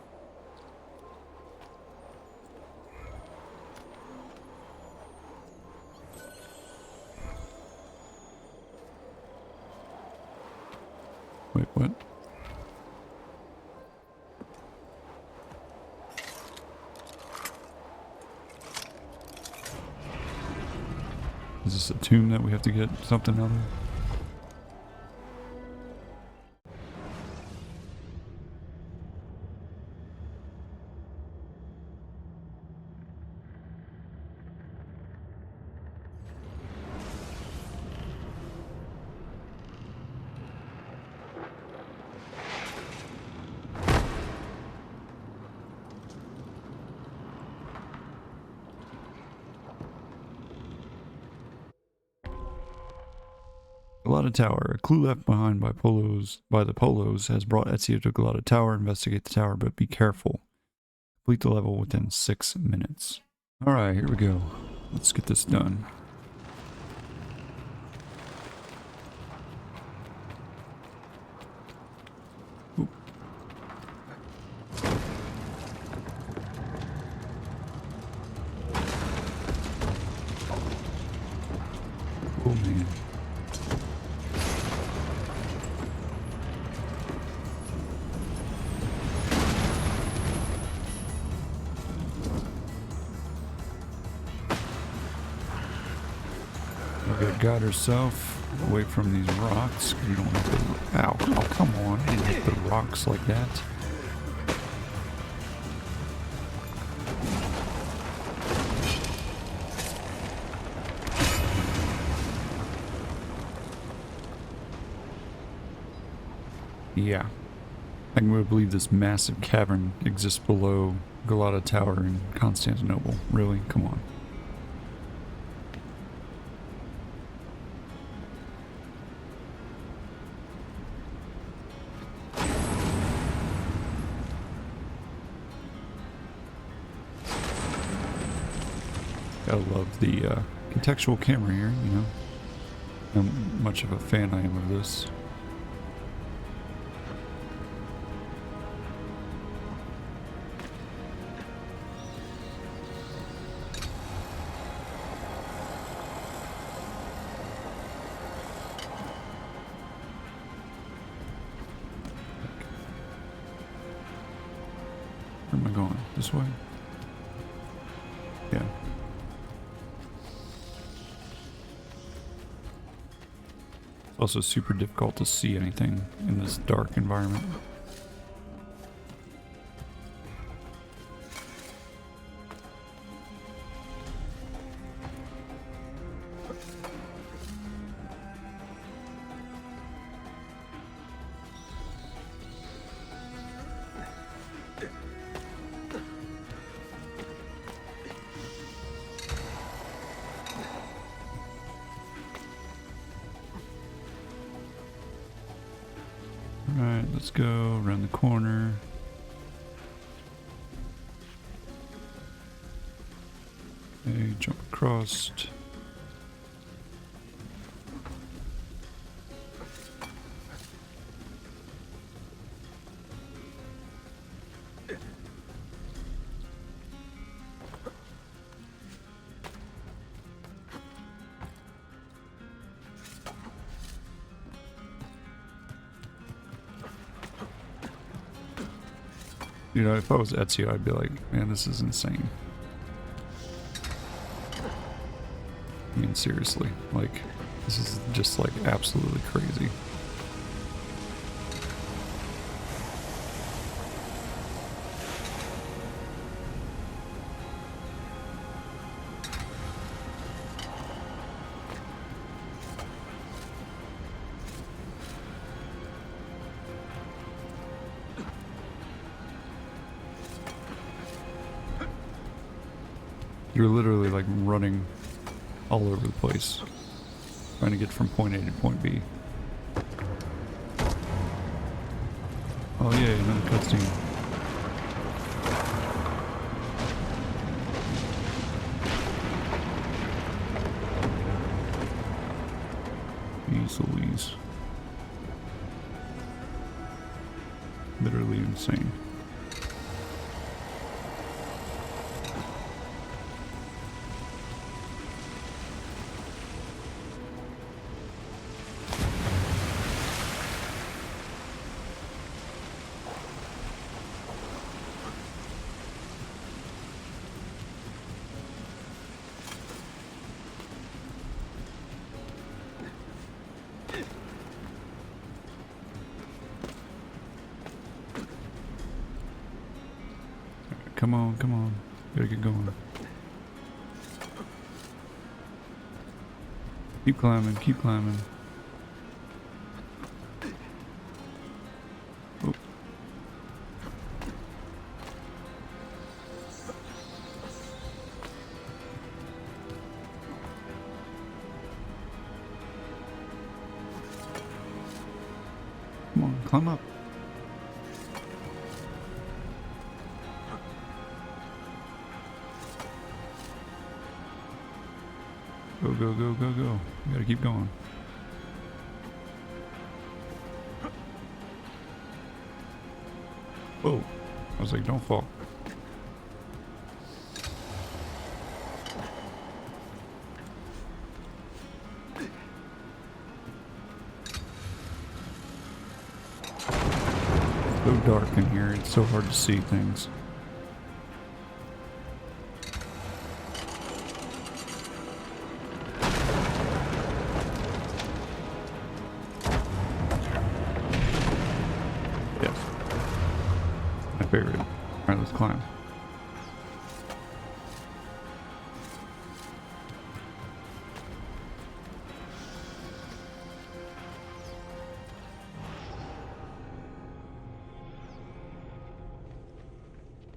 Wait, what? Is this a tomb that we have to get something out of? Galata Tower. A clue left behind by the Polos has brought Ezio to Galata Tower. Investigate the tower, but be careful. Complete the level within 6 minutes. Alright, here we go. Let's get this done. Oop. Oh man. Got herself away from these rocks. You don't have to. Ow! Oh, come on! I didn't hit the rocks like that. Yeah, I can really believe this massive cavern exists below Galata Tower in Constantinople. Really? Come on. Gotta love the contextual camera here, you know. How much of a fan I am of this. Where am I going? This way? Yeah. Also super difficult to see anything in this dark environment. Alright, let's go around the corner. Okay, jump across. You know, if I was Ezio, I'd be like, man, this is insane. I mean, seriously, like, this is just like absolutely crazy. You're literally like running all over the place, trying to get from point A to point B. Oh yeah, another cutscene. Jeez Louise. Literally insane. Come on, come on. Gotta get going. Keep climbing, keep climbing. Oh. Come on, climb up. Go, go, go, go, go. We gotta keep going. Whoa. I was like, don't fall. It's so dark in here, it's so hard to see things. Favorite. Alright, let's climb.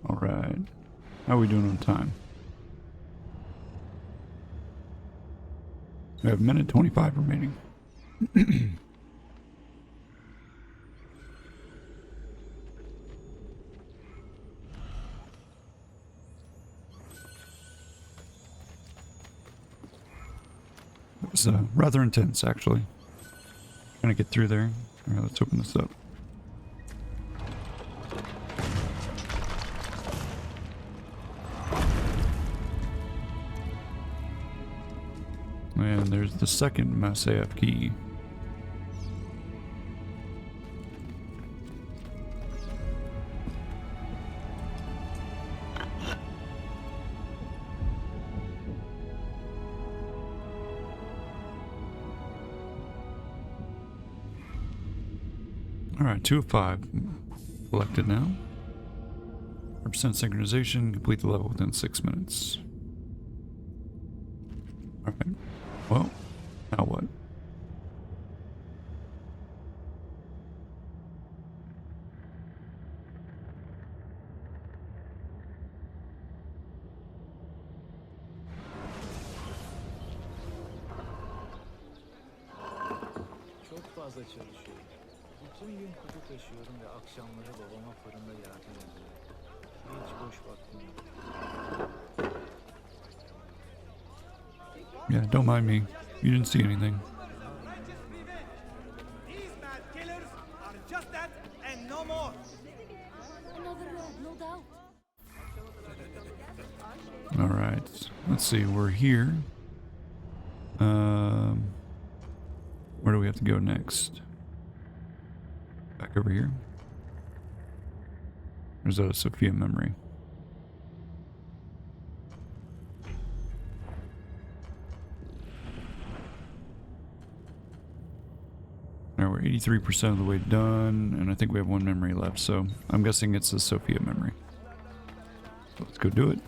Alright. How are we doing on time? We have a minute 25 remaining. It was rather intense, actually. Trying to get through there. Alright, let's open this up. And there's the second Mass AF key. Alright, 2 of 5. Selected now. 100% synchronization. Complete the level within 6 minutes. Alright. Well, now what? Çok fazla çalışıyorum. Bütün gün kutu taşıyorum ve akşamları babama fırında yardım ediyorum. Hiç boş vaktim yok. Yeah, don't mind me. You didn't see anything. These mad killers are just that and no more. Another road, no doubt. Alright. Let's see, we're here. Where do we have to go next? Back over here. Or is that a Sophia memory? Alright, we're 83% of the way done, and I think we have one memory left, so I'm guessing it's a Sophia memory. So let's go do it.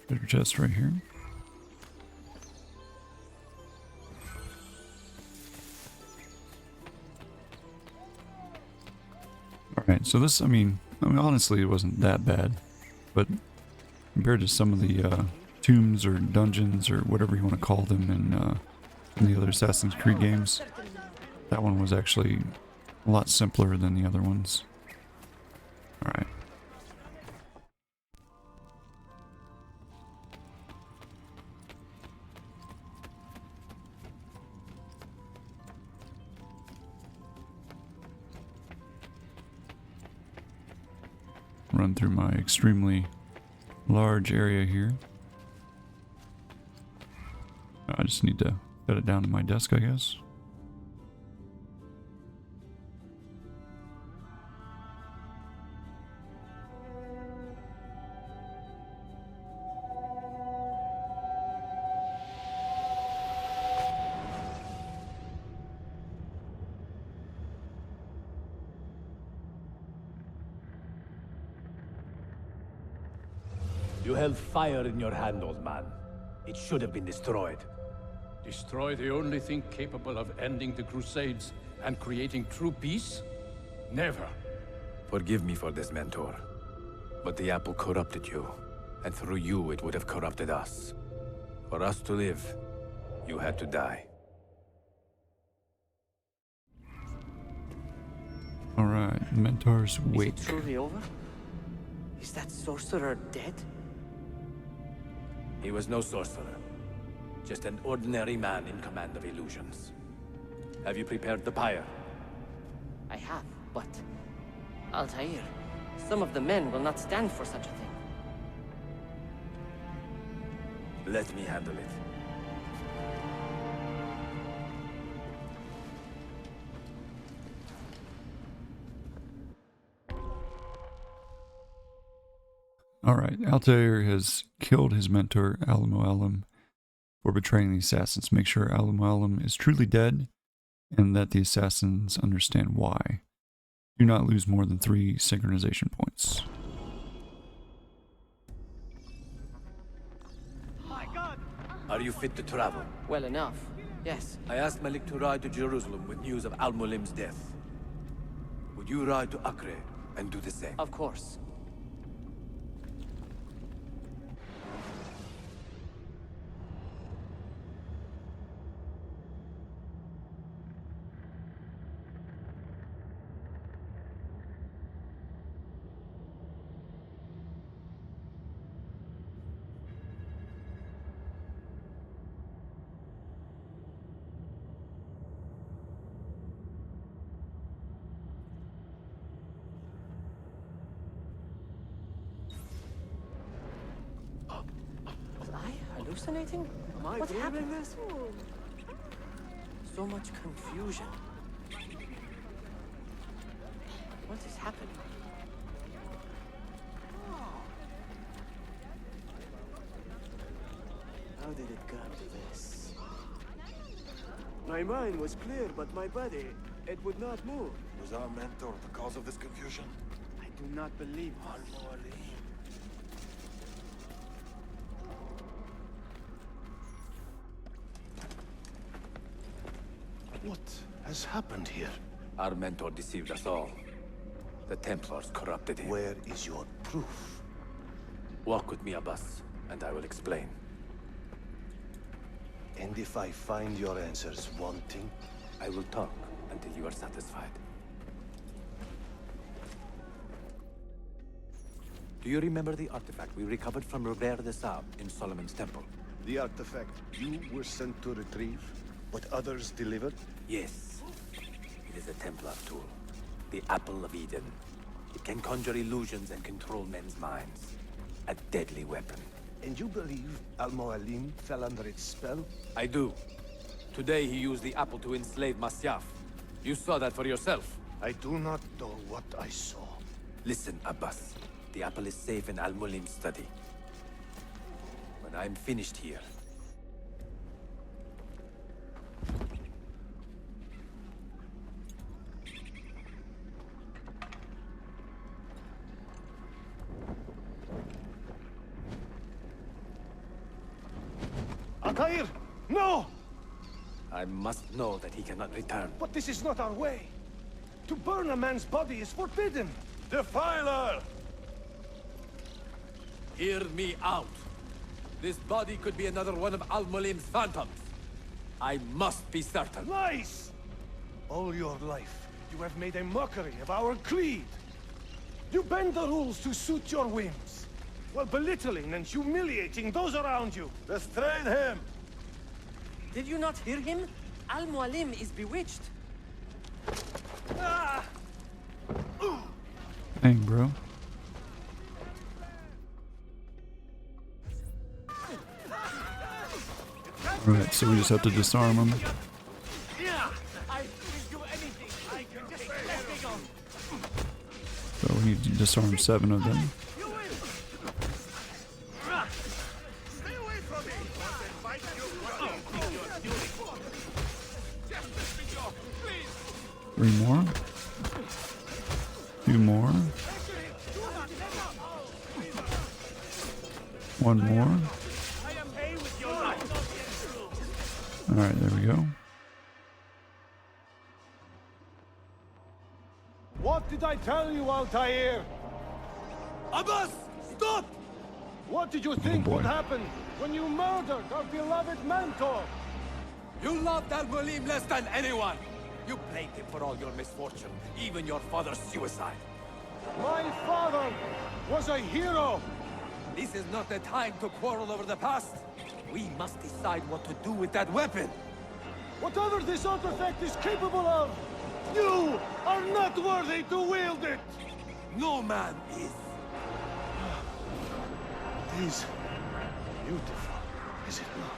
Treasure chest right here. Alright, so this, I mean, honestly, it wasn't that bad, but compared to some of the tombs or dungeons or whatever you want to call them in the other Assassin's Creed games, that one was actually a lot simpler than the other ones. Alright. Run through my extremely large area here. I just need to set it down to my desk, I guess. You held fire in your hand, old man. It should have been destroyed. Destroy the only thing capable of ending the Crusades and creating true peace? Never. Forgive me for this, Mentor. But the apple corrupted you, and through you it would have corrupted us. For us to live, you had to die. Alright, Mentor's Wake. Is it truly over? Is that sorcerer dead? He was no sorcerer. Just an ordinary man in command of illusions. Have you prepared the pyre? I have, but... Altair, some of the men will not stand for such a thing. Let me handle it. Alright, Altair has killed his mentor, Al-Mualim, for betraying the assassins. Make sure Al-Mualim is truly dead, and that the assassins understand why. Do not lose more than 3 synchronization points. My God! Are you fit to travel? Well enough, yes. I asked Malik to ride to Jerusalem with news of Al-Mualim's death. Would you ride to Acre and do the same? Of course. Hallucinating? What happened? So much confusion. What is happening? How did it come to this? My mind was clear, but my body, it would not move. Was our mentor the cause of this confusion? I do not believe Al-Mualim. What has happened here? Our mentor deceived us all. The Templars corrupted him. Where is your proof? Walk with me, Abbas, and I will explain. And if I find your answers wanting? I will talk until you are satisfied. Do you remember the artifact we recovered from Robert de Sable in Solomon's temple? The artifact you were sent to retrieve? What others delivered? Yes. It is a Templar tool. The Apple of Eden. It can conjure illusions and control men's minds. A deadly weapon. And you believe Al-Mualim fell under its spell? I do. Today he used the apple to enslave Masyaf. You saw that for yourself. I do not know what I saw. Listen, Abbas. The apple is safe in Al-Mualim's study. When I'm finished here, Altair! No! I must know that he cannot return. But this is not our way. To burn a man's body is forbidden. Defiler! Hear me out. This body could be another one of Al-Mualim's phantoms. I must be certain. Lies! All your life, you have made a mockery of our creed. You bend the rules to suit your whims, while belittling and humiliating those around you. Restrain him! Did you not hear him? Al-Mualim is bewitched. Ah! Dang, bro. Right, so we just have to disarm him. Yeah, I will do anything. I can just let on. So we need to disarm 7 of them. You win. Stay away from me. Fight you. Just let me go, please. 3 more. 2 more. 1 more. Alright, there we go. What did I tell you, Altair? Abbas! Stop! What did you think would happen when you murdered our beloved mentor? You loved Al-Mualim less than anyone! You blamed him for all your misfortune, even your father's suicide. My father was a hero! This is not the time to quarrel over the past. We must decide what to do with that weapon. Whatever this artifact is capable of, you are not worthy to wield it! No man is. It is beautiful, is it not?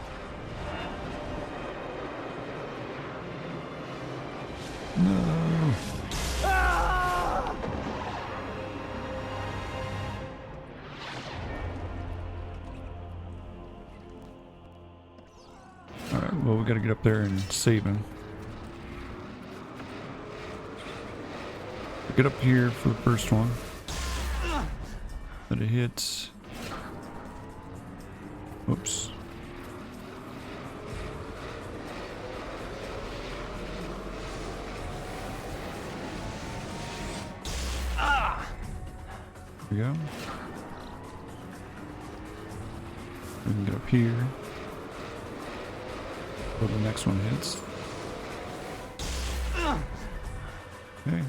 No. Ah! Alright, well, we gotta get up there and save him. Get up here for the first one. Let it hit. Oops. There we go. We can get up here. Till the next one hits. Okay.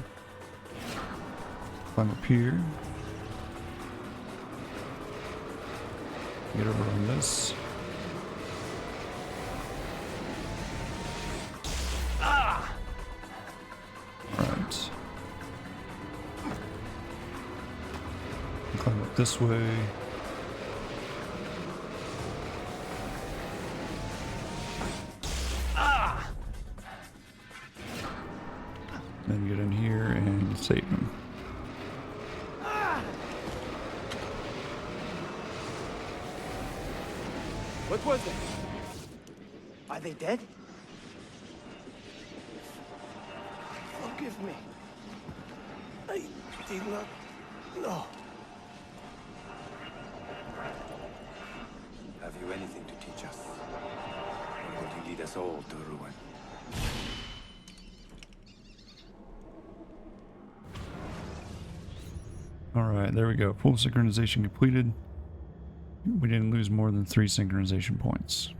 Climb up here. Get over on this. Alright. Climb up this way. Then get in here and save him. what was it? Are they dead? Forgive me. I did not know. Have you anything to teach us? Or would you lead us all to ruin? Alright, there we go. Full synchronization completed. We didn't lose more than 3 synchronization points.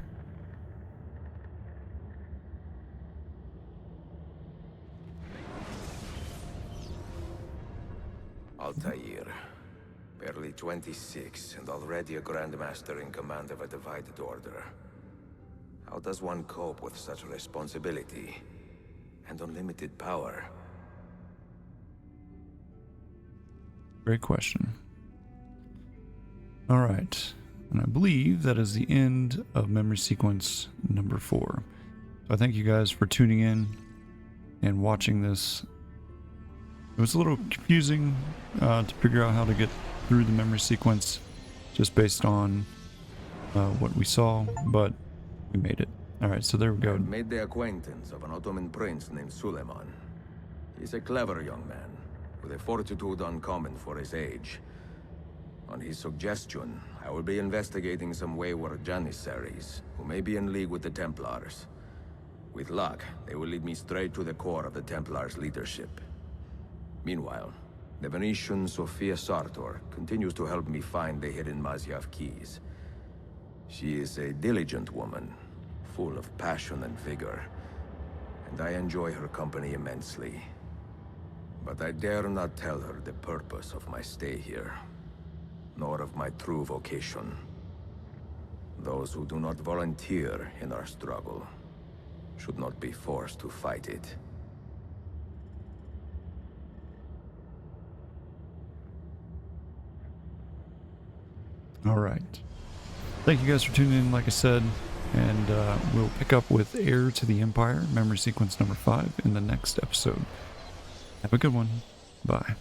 Altair. Barely 26 and already a Grandmaster in command of a divided order. How does one cope with such responsibility and unlimited power? Great question. All right. And I believe that is the end of memory sequence number 4. So I thank you guys for tuning in and watching this. It was a little confusing to figure out how to get through the memory sequence just based on what we saw, but we made it. All right, so there we go. I made the acquaintance of an Ottoman prince named Suleiman. He's a clever young man, with a fortitude uncommon for his age. On his suggestion, I will be investigating some wayward Janissaries, who may be in league with the Templars. With luck, they will lead me straight to the core of the Templars' leadership. Meanwhile, the Venetian Sophia Sartor continues to help me find the hidden Mazyav keys. She is a diligent woman, full of passion and vigor, and I enjoy her company immensely. But I dare not tell her the purpose of my stay here, nor of my true vocation. Those who do not volunteer in our struggle should not be forced to fight it. All right. Thank you guys for tuning in, like I said, and we'll pick up with Heir to the Empire, memory sequence number 5, in the next episode. Have a good one. Bye.